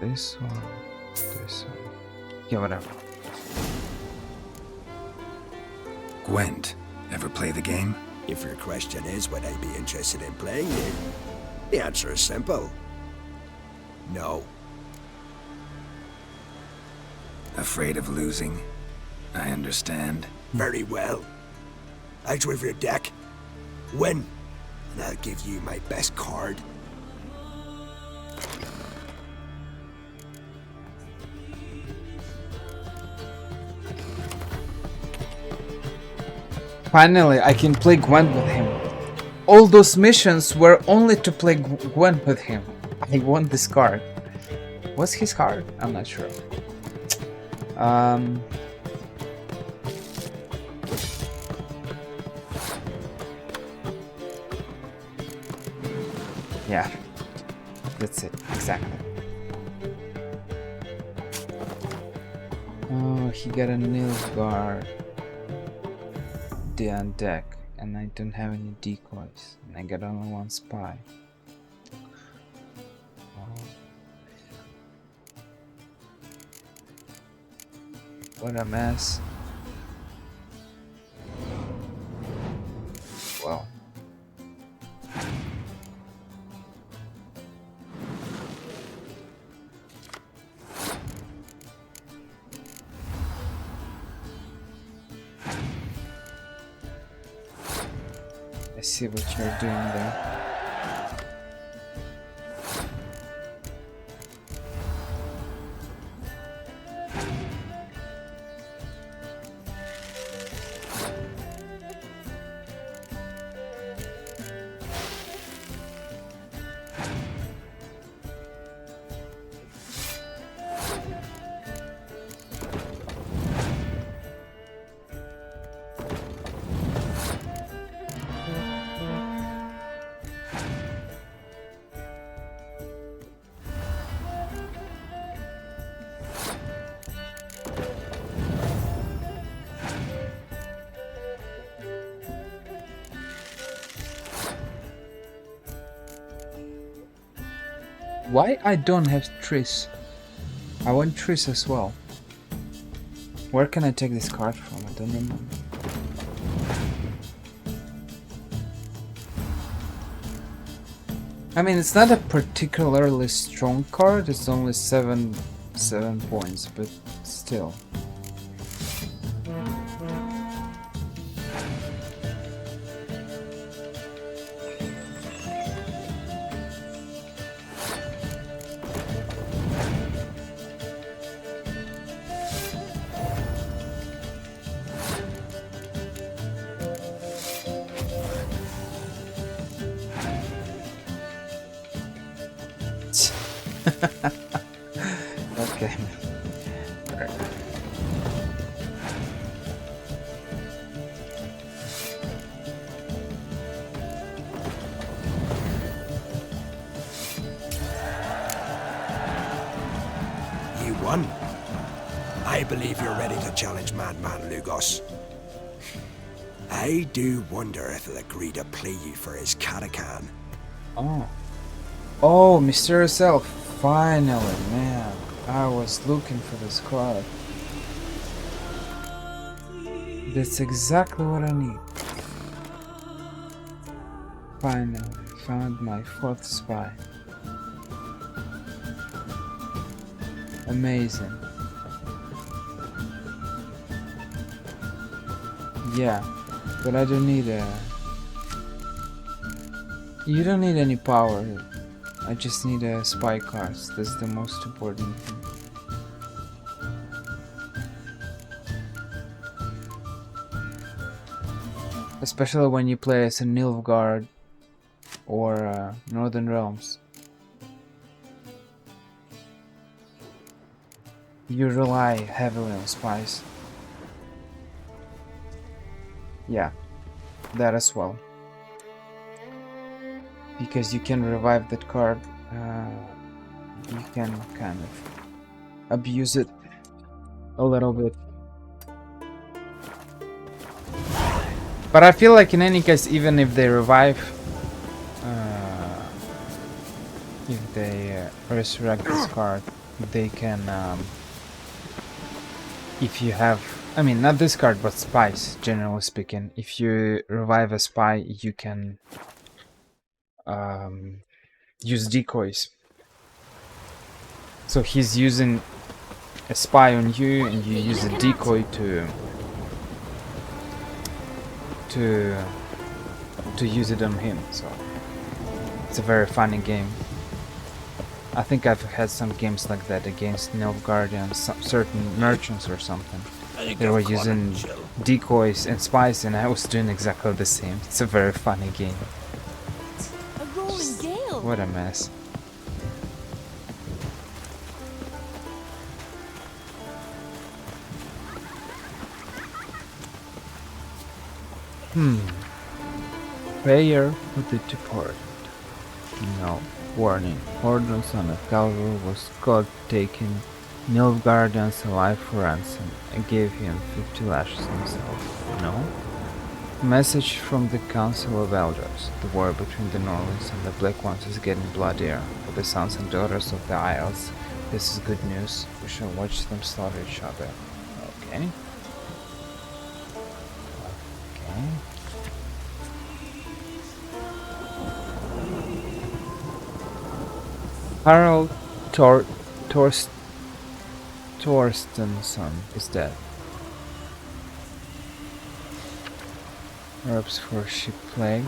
This one, this one. Yeah, whatever. Gwent. Ever play the game? If your question is would I be interested in playing you, the answer is simple. No. Afraid of losing? I understand. Very well. Out with your deck. Win, and I'll give you my best card. Finally, I can play Gwent with him. All those missions were only to play Gwent with him. I want this card. What's his card? I'm not sure. Yeah. That's it. Exactly. Oh, he got a Nilfgaard on deck, and I don't have any decoys, and I got only one spy. Oh. What a mess. Well. I see what you're doing there. Why I don't have trees? I want trees as well. Where can I take this card from? I don't remember. I mean, it's not a particularly strong card. It's only 7 points, but still. Okay. You won. I believe you're ready to challenge Madman Lugos. I do wonder if he'll agree to play you for his Katakan. Oh. Oh, Mysterious Elf. Finally, man. I was looking for this card. That's exactly what I need. Finally, found my 4th spy. amazing. Yeah, but I don't need a... You don't need any power. I just need a spy cards. That's the most important thing. Especially when you play as a Nilfgaard or Northern Realms. You rely heavily on spies. Yeah, that as well. Because you can revive that card, you can kind of abuse it a little bit. But I feel like in any case, even if they revive, if they resurrect this card, they can, if you have, I mean, not this card, but spies, generally speaking. If you revive a spy, you can use decoys. So he's using a spy on you, and you use a decoy to use it on him. So it's a very funny game. I think I've had some games like that against Nilfgaardians, certain merchants or something. They were using decoys and spies, and I was doing exactly the same. It's a very funny game. A rolling gale. What a mess. Prayer for the departed. No. Warning. Hordle, son of Calvary, was caught taking Nilfgaardians alive for ransom. I gave him 50 lashes himself. No? Message from the Council of Elders. The war between the Norlands and the Black Ones is getting bloodier. For the sons and daughters of the Isles, this is good news. We shall watch them slaughter each other. Okay. Okay. Harald Torstensson is dead. Herbs for ship plague.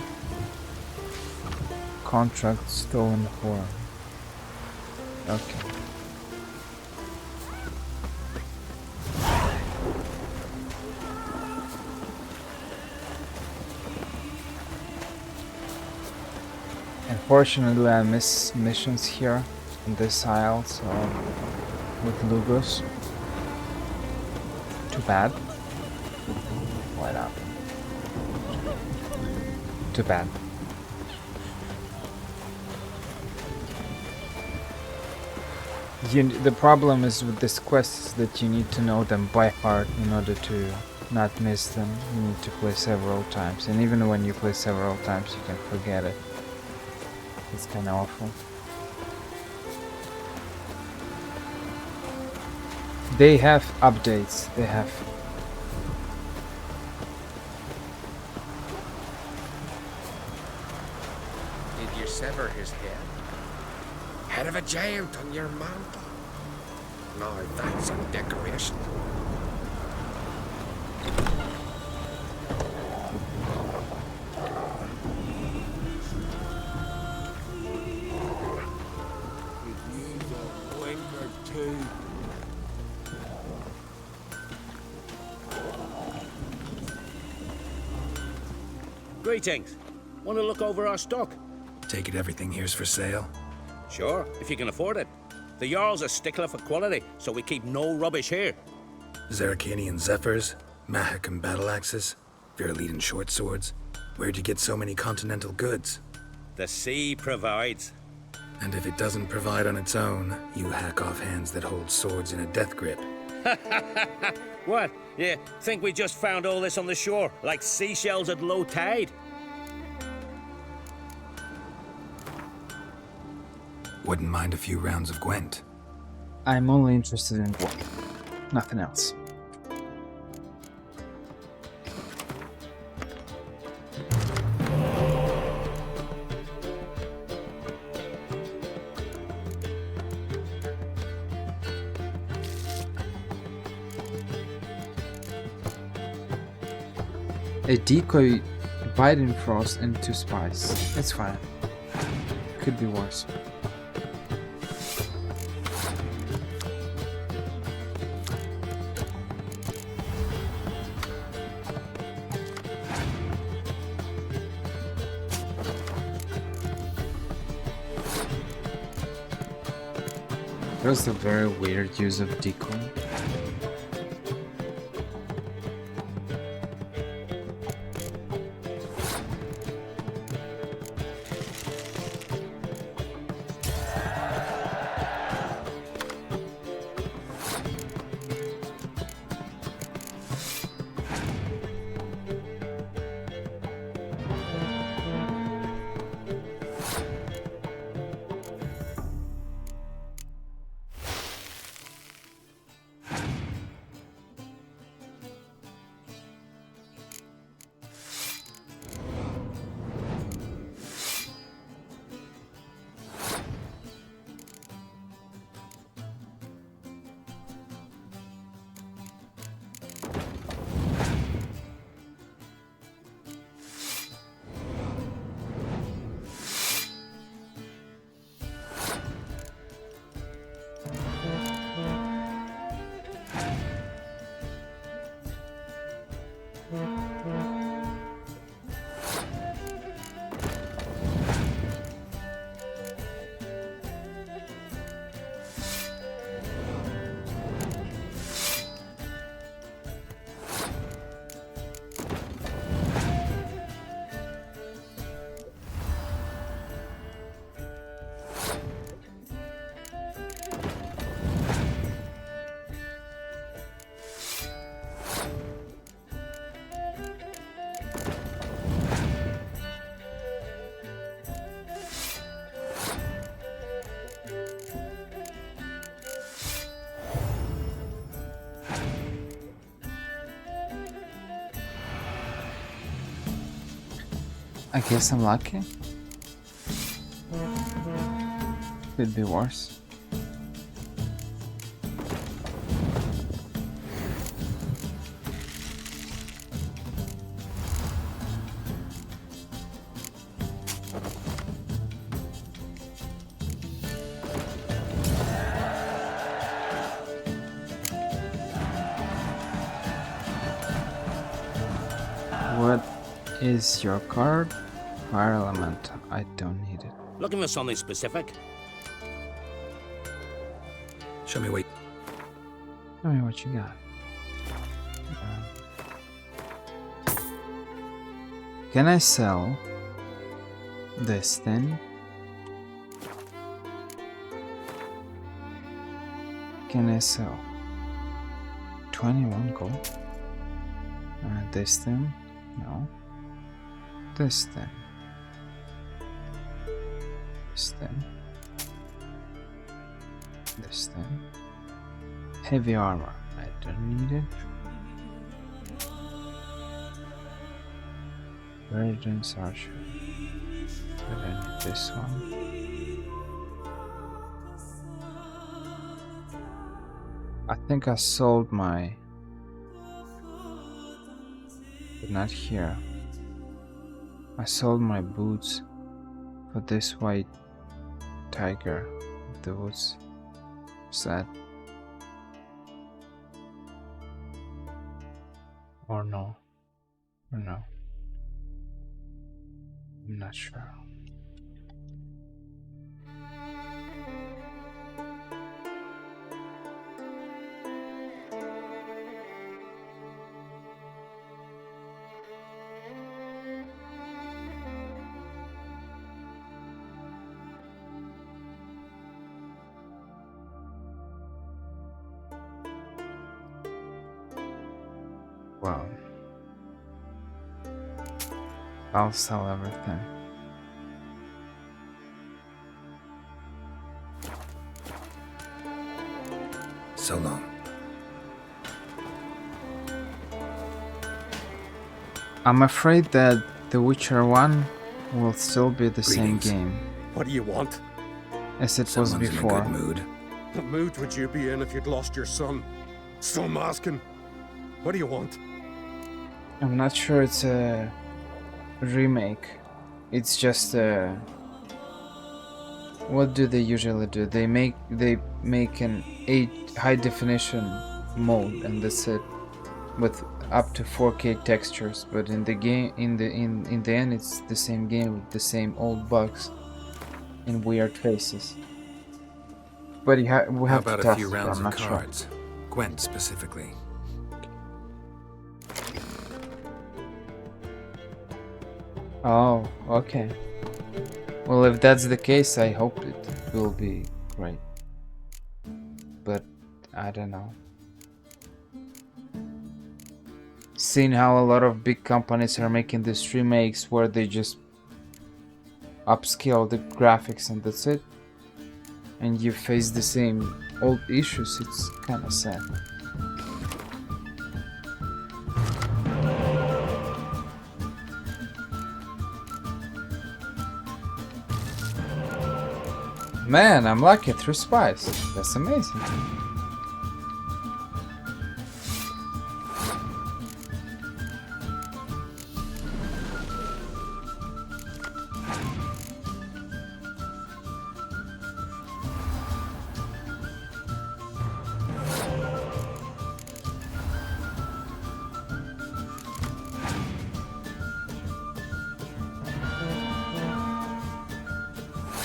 Contract stolen horn. Okay. Unfortunately, I miss missions here in this isle, so with Lugos. Too bad. What happened? Too bad. The problem is with this quest is that you need to know them by heart in order to not miss them. You need to play several times, and even when you play several times, you can forget it. It's kind of awful. They have updates. They have. Did you sever his head? Head of a giant on your mantle. No, that's a decoration. Greetings. Want to look over our stock? Take it everything here's for sale? Sure, if you can afford it. The Jarl's a stickler for quality, so we keep no rubbish here. Zerrikanian Zephyrs? Mahakam battle axes? Viruleten short swords? Where'd you get so many continental goods? The sea provides. And if it doesn't provide on its own, you hack off hands that hold swords in a death grip. What? You think we just found all this on the shore, like seashells at low tide? Wouldn't mind a few rounds of Gwent. I'm only interested in Gwent. Nothing else. A decoy, biting frost, and 2 spies. It's fine. Could be worse. That was a very weird use of decoy. I guess I'm lucky. Could be worse. What is your card? Fire element. I don't need it. Looking for something specific? Show me what. Tell me what you got. Can I sell this thing? Can I sell 21 gold? This thing? No. This thing. This thing. This thing. Heavy armor. I don't need it. Very dense archer. I don't need this one. I think I sold my... but not here. I sold my boots for this white tiger of the woods. Sad. Or no. Or no. I'm not sure. Wow. I'll sell everything. So long. I'm afraid that The Witcher 1 will still be the same game What do you want? as it Someone's was before. in a good mood. What mood would you be in if you'd lost your son? So I'm asking. What do you want? I'm not sure it's a remake. It's just a... What do they usually do? They make an 8 high definition mode and that's it, with up to 4K textures. But in the game, in the end, it's the same game with the same old bugs and weird faces. But we have How to about test a few it, rounds I'm of not sure. cards? Gwent specifically. Oh, okay. Well, if that's the case, I hope it will be great. But I don't know. Seeing how a lot of big companies are making these remakes where they just upscale the graphics and that's it, and you face the same old issues, it's kind of sad. Man, I'm lucky through spies. That's amazing.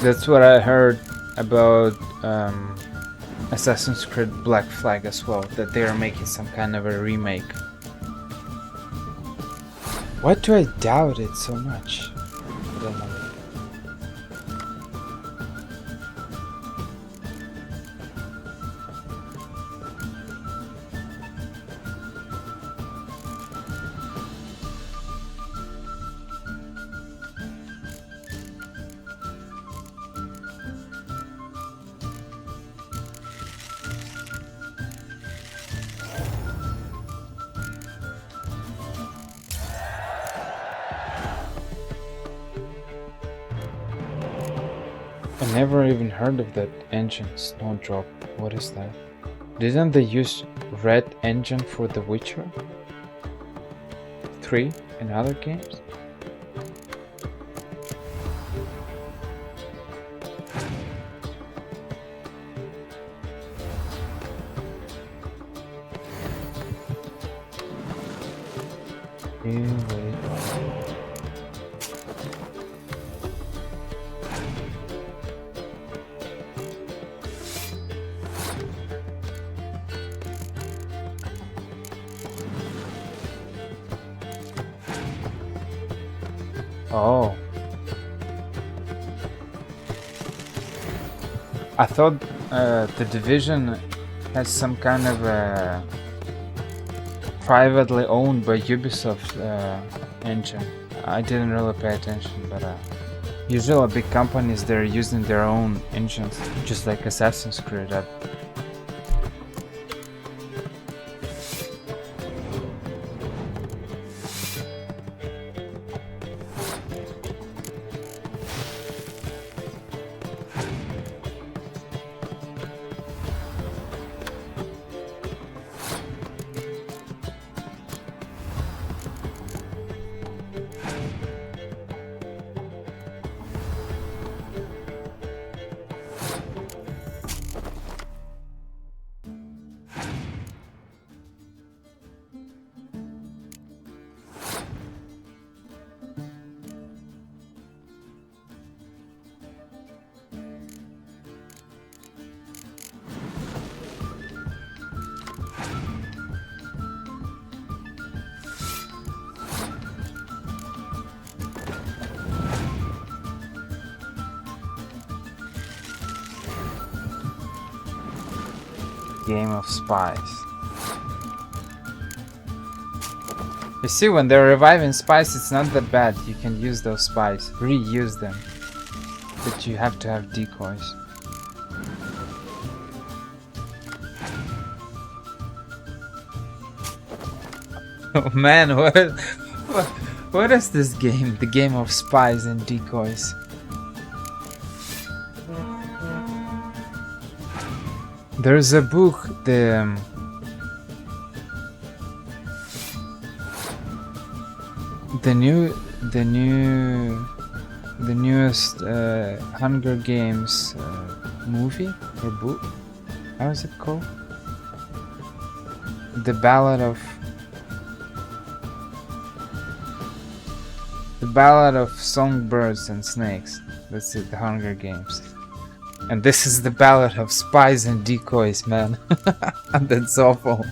That's what I heard about Assassin's Creed Black Flag as well, that they are making some kind of a remake. Why do I doubt it so much? I don't know. I never even heard of that engine, Snowdrop. What is that? Didn't they use Red Engine for The Witcher 3 in other games? Oh. I thought the Division has some kind of a privately owned by Ubisoft engine. I didn't really pay attention, but usually big companies, they're using their own engines, just like Assassin's Creed. Game of Spies. You see, when they're reviving spies, it's not that bad. You can use those spies, reuse them, but you have to have decoys. Oh man, what is this game? The Game of Spies and Decoys. There's a book, The newest Hunger Games movie or book. How is it called? The Ballad of Songbirds and Snakes. That's it, the Hunger Games. And this is the Ballad of Spies and Decoys, man. That's awful.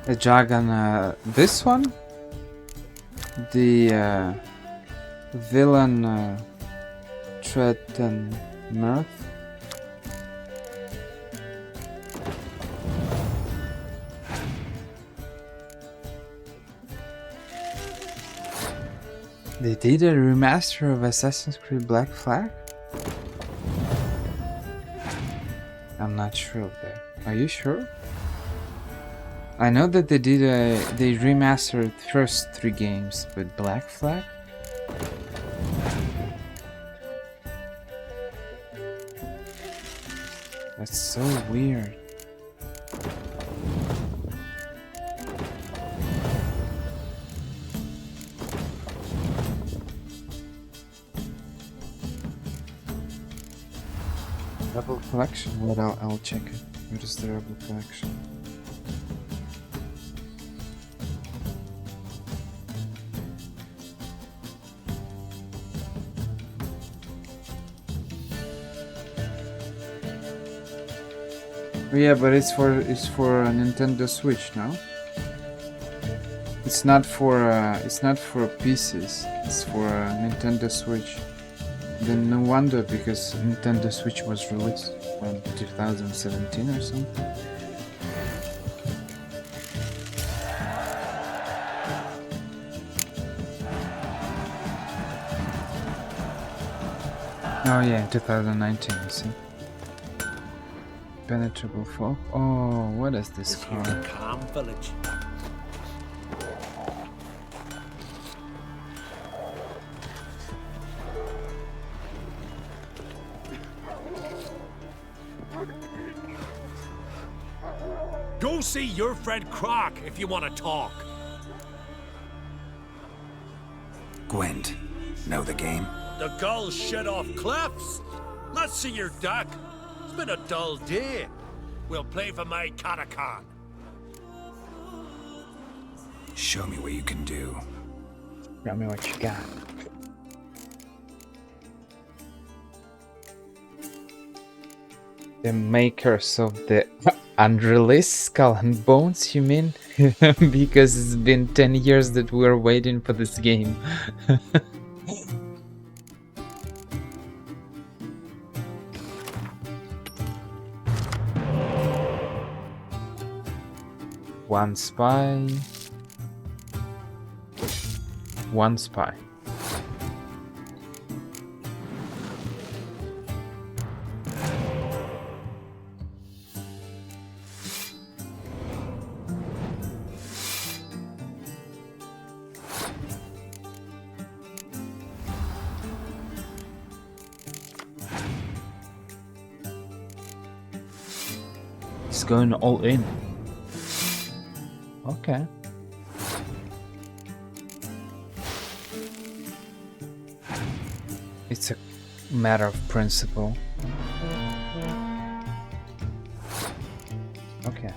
The dragon, this one? The villain Tread and Mirth? They did a remaster of Assassin's Creed Black Flag? I'm not sure of that. Are you sure? I know that they remastered first 3 games, but Black Flag? That's so weird. Rebel collection? What? I'll check it. What is the Rebel collection? Yeah, but it's for a Nintendo Switch now. It's not for pieces. It's for a Nintendo Switch. Then no wonder, because Nintendo Switch was released in 2017 or something. Oh yeah, in 2019, you see. Penetrable fog. Oh, what is this called? Calm village. Go see your friend Croc if you want to talk. Gwent. Know the game? The gulls shit off cliffs. Let's see your duck. It's been a dull day. We'll play for my Katakan. Show me what you can do. Show me what you got. The makers of the unreleased Skull and Bones, you mean? Because it's been 10 years that we're waiting for this game. One spy. One spy. He's going all in. Okay. It's a matter of principle. Okay.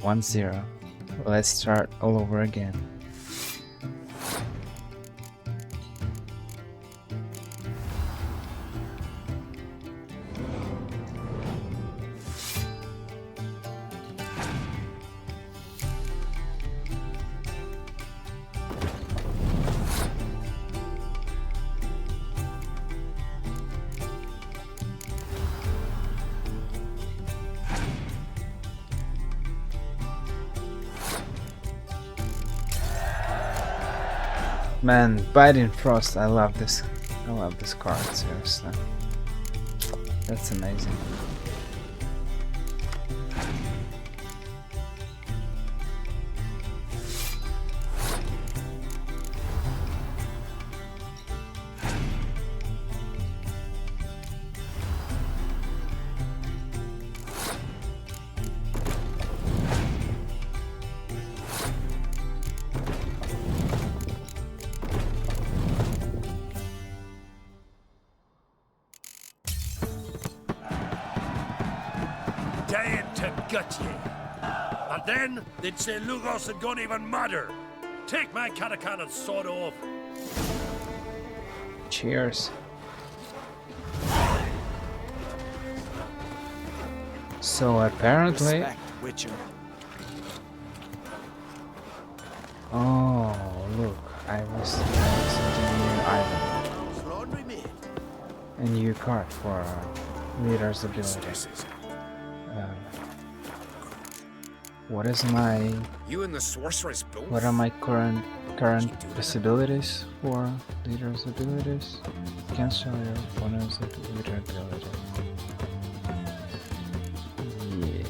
One zero. Let's start all over again. Man, Biting Frost, I love this. I love this card, seriously. That's amazing. Gut ye. And then they'd say Lugos had gone even madder. Take my catacan and sod off. Cheers. So apparently. Respect, Witcher. Oh, look! I was something new item. A new card for leader's ability. What is my? You and the sorceress both. What are my current possibilities for leader's abilities? Cancel your opponent's leader ability. Yeah.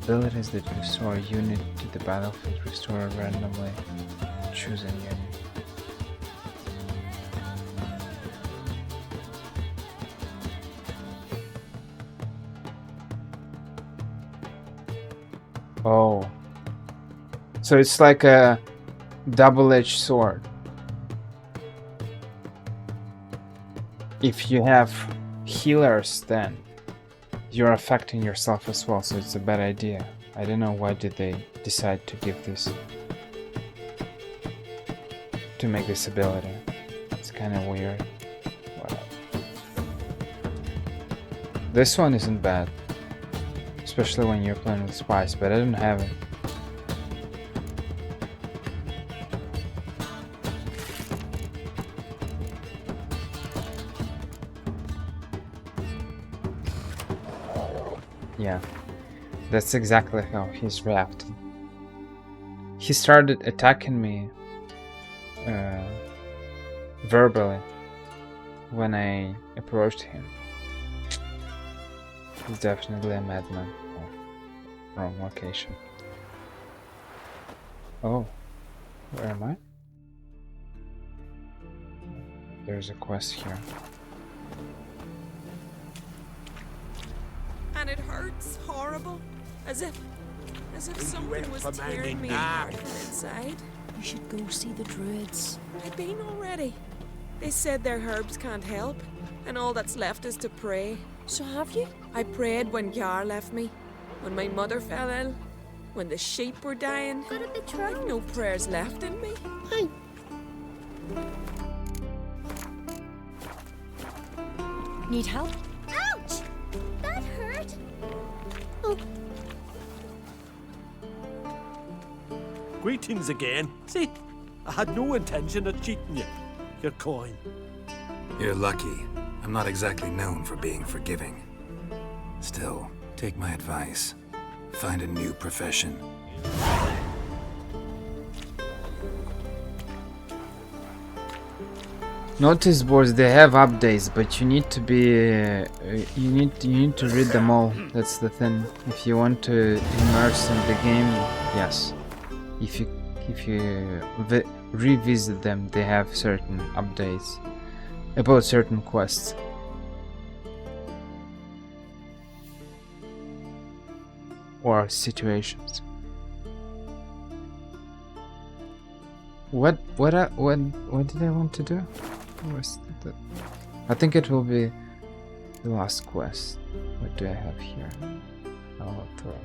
Abilities that restore a unit to the battlefield. Restore randomly. Choose a unit. Oh, so it's like a double-edged sword. If you have healers, then you're affecting yourself as well, so it's a bad idea. I don't know why did they decide to give this, to make this ability. It's kind of weird. Wow. This one isn't bad. Especially when you're playing with spice, but I don't have it. Yeah, that's exactly how he's reacting. He started attacking me verbally when I approached him. He's definitely a madman. Oh, wrong location. Oh, where am I? There's a quest here. And it hurts horrible, as if something was tearing me apart from inside. You should go see the druids. I've been already. They said their herbs can't help, and all that's left is to pray. So have you? I prayed when Gar left me, when my mother fell ill, when the sheep were dying. I've no prayers left in me. Need help? Ouch! That hurt. Oh. Greetings again. See, I had no intention of cheating you. Your coin. You're lucky. I'm not exactly known for being forgiving. Still, take my advice. Find a new profession. Notice boards, they have updates, but you need to be you need to read them all. That's the thing. If you want to immerse in the game, yes. If you revisit them, they have certain updates about certain quests. Or situations. What did I want to do? I think it will be the last quest. What do I have here? Lothar.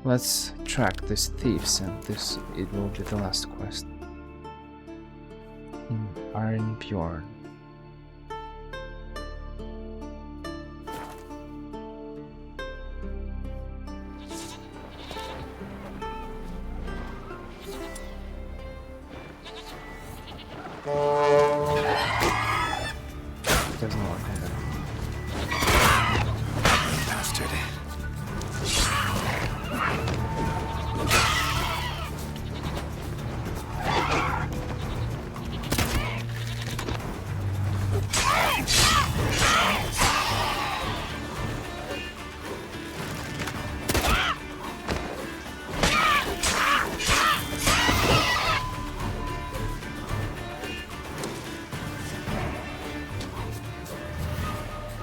Let's track these thieves, and it will be the last quest. In Arnbjorn. Doesn't work either. Bastard.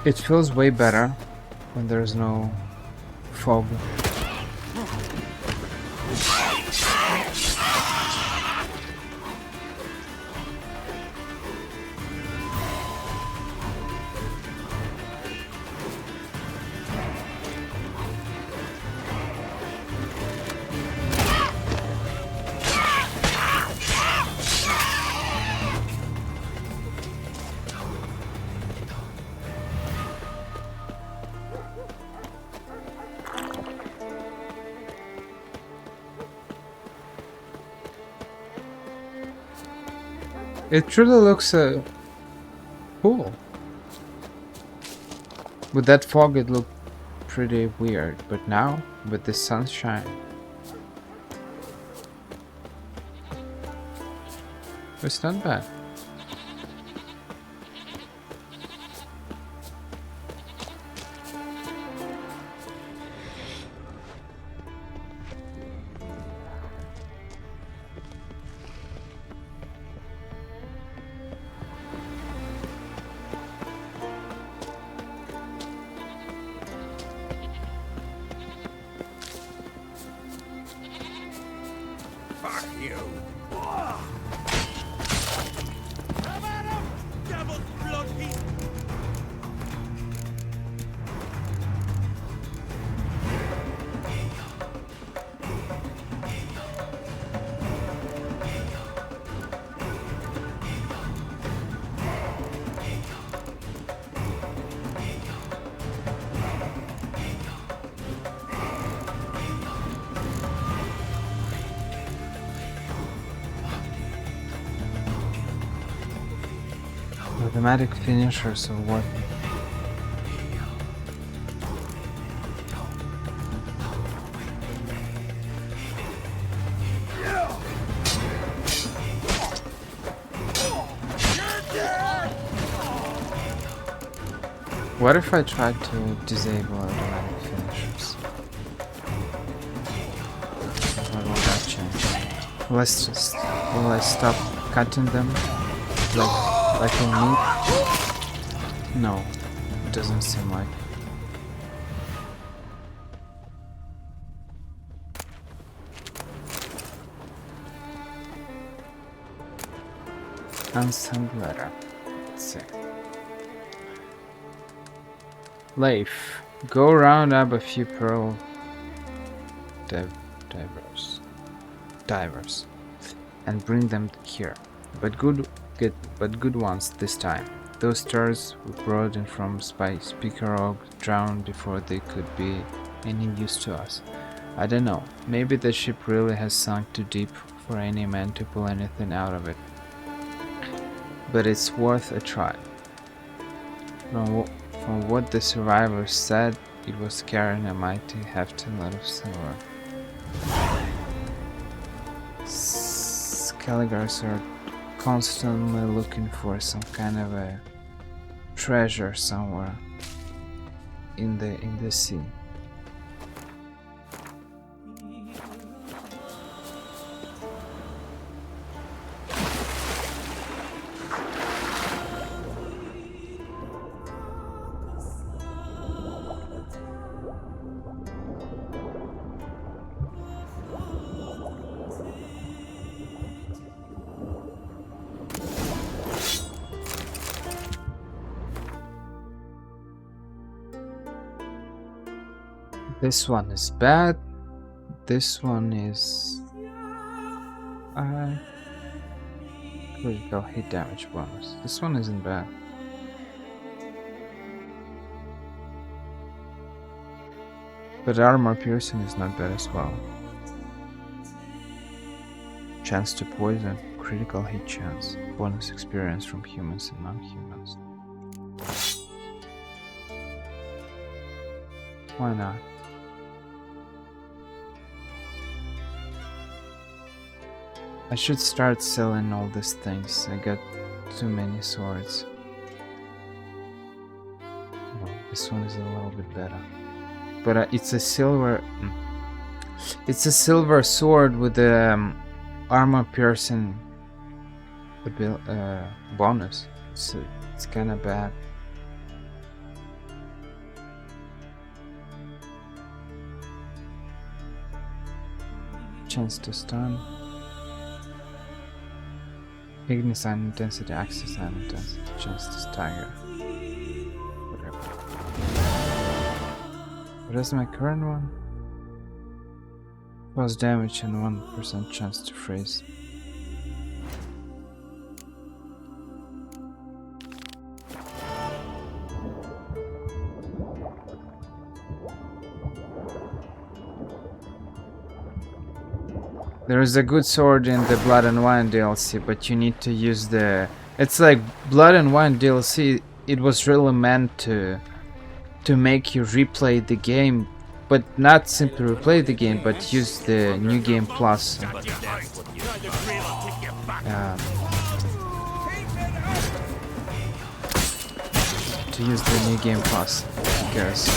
It feels way better when there's no fog. It really looks cool. With that fog it looked pretty weird, but now, with the sunshine, it's not bad. Fuck you. Devil's blood heat. Automatic finishers or what? What if I tried to disable automatic finishers? What will that change? Will I stop cutting them? Like in meat? No, it doesn't seem like. Unsung letter. Let's see. Leif, go round up a few pearl divers and bring them here. But good ones this time. Those stars were brought in from Speaker Oak drowned before they could be any use to us. I don't know. Maybe the ship really has sunk too deep for any man to pull anything out of it. But it's worth a try. From what the survivors said, it was carrying a mighty hefty lot of silver. Skelligers are constantly looking for some kind of a treasure somewhere in the sea. This one is bad. This one is critical hit damage bonus. This one isn't bad. But armor piercing is not bad as well. Chance to poison, critical hit chance, bonus experience from humans and non-humans. Why not? I should start selling all these things. I got too many swords. Oh, this one is a little bit better. But it's a silver... It's a silver sword with the armor piercing bonus. So it's kind of bad. Chance to stun. Ignis and intensity, access and intensity, chance to stagger. Whatever. What is my current one? Plus damage and 1% chance to freeze. There is a good sword in the Blood and Wine DLC, but you need to use the... It's like Blood and Wine DLC, it was really meant to make you replay the game, but not simply replay the game, but use the New Game Plus. To use the New Game Plus, because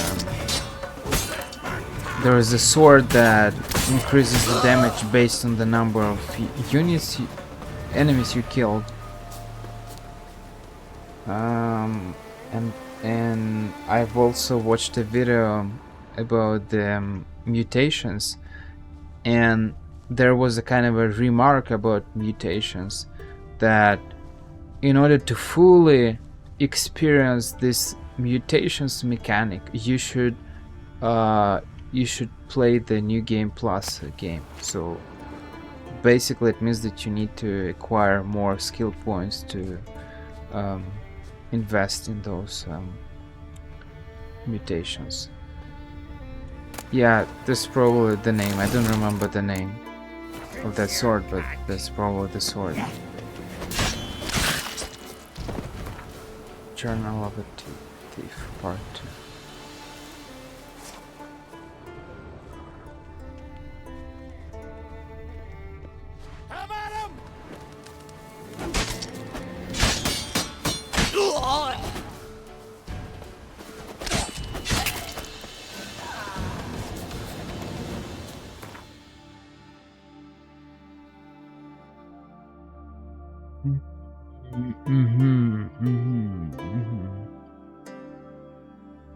there is a sword that increases the damage based on the number of units, enemies you killed. And I've also watched a video about the mutations, and there was a kind of a remark about mutations that in order to fully experience this mutations mechanic, you should play the New Game Plus game. So basically it means that you need to acquire more skill points to invest in those mutations. Yeah, that's probably the name. I don't remember the name of that sword, but that's probably the sword. Journal of a Thief, Part 2.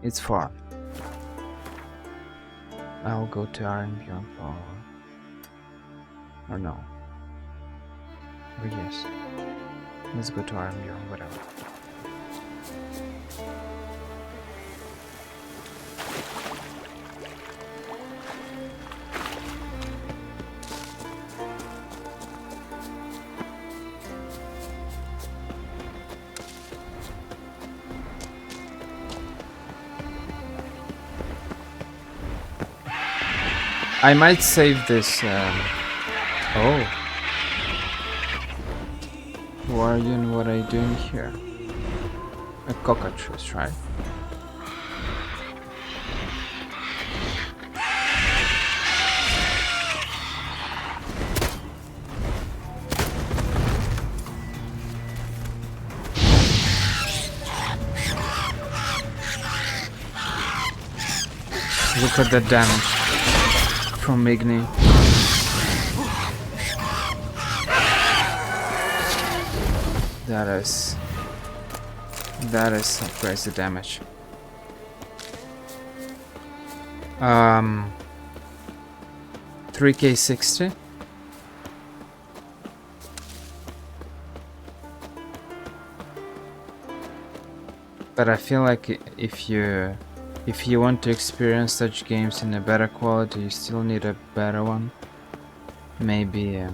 It's far. I'll go to Ironbjorn or no. Or yes. Let's go to Ironbjorn, whatever. I might save this. Oh. Who are you and what are you doing here? A cockatrice, right? Look at the damage from Igni. That is some crazy damage. 3k60. But I feel like if you want to experience such games in a better quality, you still need a better one. Maybe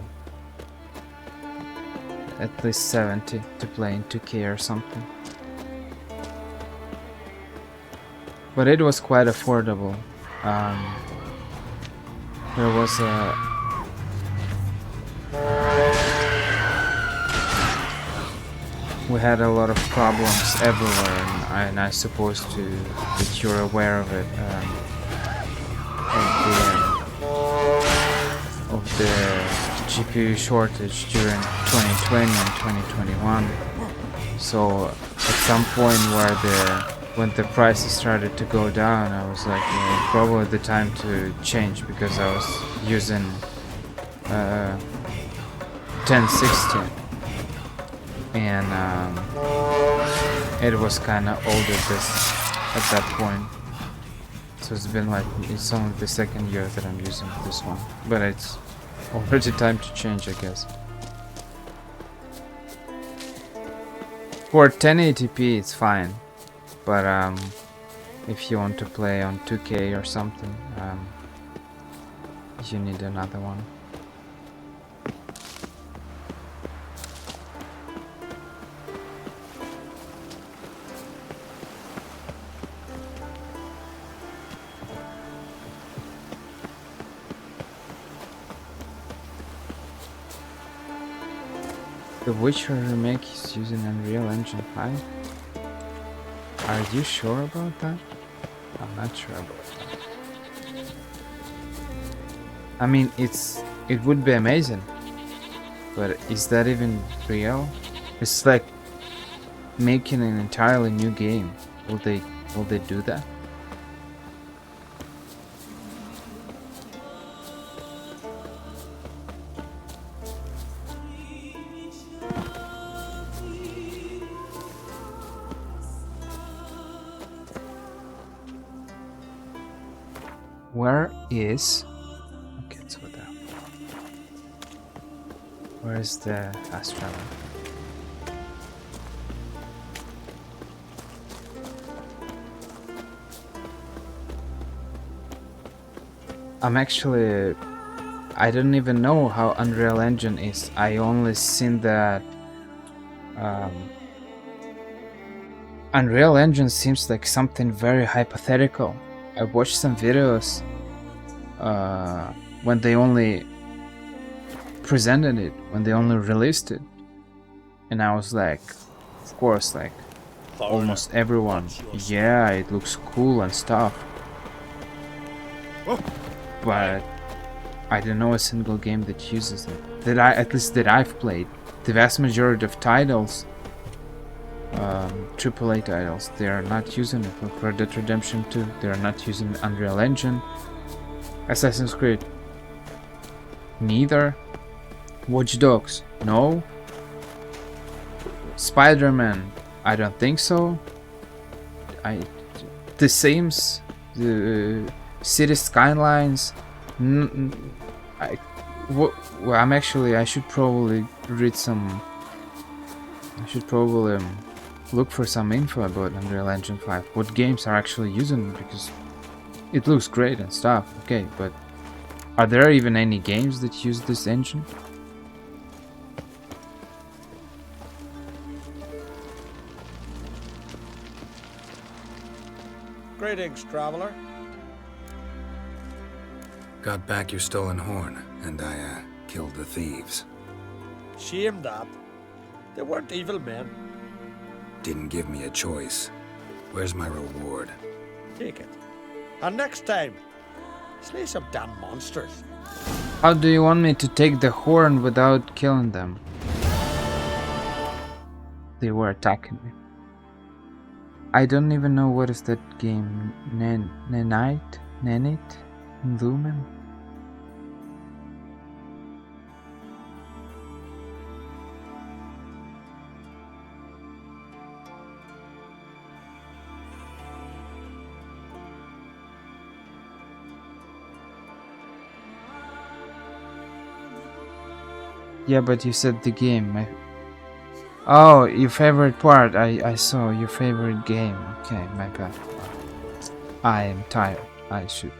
at least 70 to play in 2K or something. But it was quite affordable. There was a... We had a lot of problems everywhere, and I suppose that you're aware of it, of the GPU shortage during 2020 and 2021. So at some point when the prices started to go down, I was like, probably the time to change, because I was using 1060. And it was kind of old at that point, so it's been like, it's only the second year that I'm using this one, but it's Already time to change, I guess. For 1080p it's fine, but if you want to play on 2K or something, you need another one. The Witcher remake is using Unreal Engine 5. Are you sure about that? I'm not sure about that. I mean, it would be amazing, but is that even real? It's like making an entirely new game. Will they do that? Where is... Okay, let's go there. Where is the fast travel? I'm actually... I don't even know how Unreal Engine is. I only seen that... Unreal Engine seems like something very hypothetical. I watched some videos when they only presented it, when they only released it, and I was like, of course, like almost everyone, yeah, it looks cool and stuff, but I don't know a single game that uses it, at least that I've played. The vast majority of titles, AAA titles, they are not using it. For Red Dead Redemption 2, they are not using Unreal Engine. Assassin's Creed, neither. Watch Dogs, no. Spider-Man, I don't think so. The Sims, the City Skylines. I should probably read some. I should probably look for some info about Unreal Engine 5. What games are actually using it, because it looks great and stuff. Okay, but are there even any games that use this engine? Greetings, traveler. Got back your stolen horn, and I killed the thieves. Shame that. They weren't evil men. Didn't give me a choice. Where's my reward? Take it. And next time, slay some damn monsters. How do you want me to take the horn without killing them? They were attacking me. I don't even know what is that game. Nenit? Lumen? Yeah, but you said the game. Oh, your favorite part. I saw your favorite game. Okay, my bad. I am tired. I should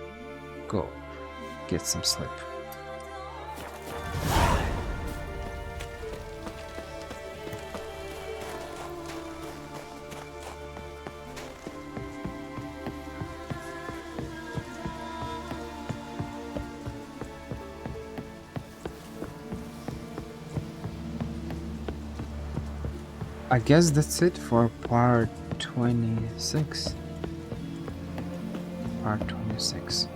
go get some sleep. I guess that's it for part 26. Part 26.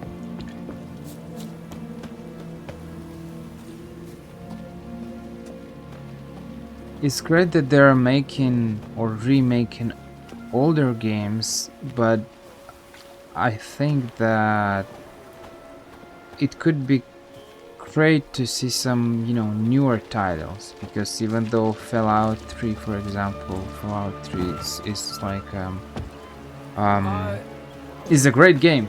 It's great that they're making or remaking older games, but I think that it could be great to see some, newer titles, because even though Fallout 3, for example, Fallout 3 is like is a great game,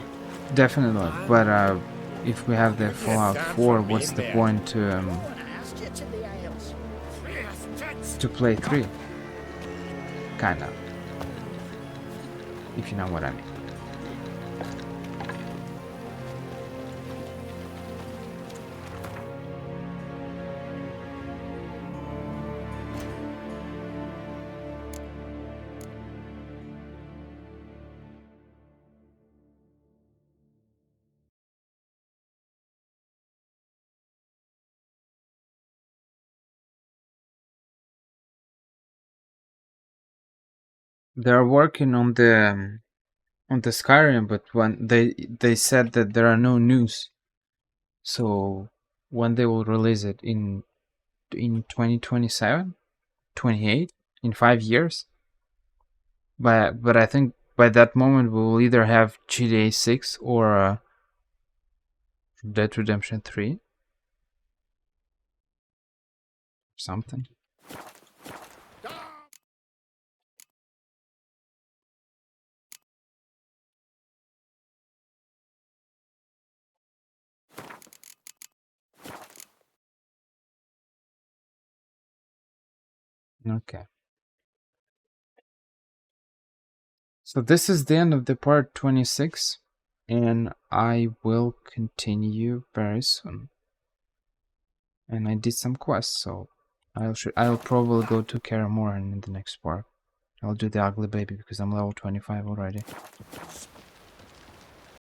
definitely, but if we have the Fallout 4, what's the point to play 3? Kind of. If you know what I mean. They're working on the Skyrim, but when they said that there are no news. So when they will release it in 2027, 28, in 5 years. But I think by that moment we will either have GTA 6 or Dead Redemption 3. Something. Okay. So this is the end of the part 26, and I will continue very soon. And I did some quests, so I'll probably go to Karamorhen in the next part. I'll do the ugly baby because I'm level 25 already.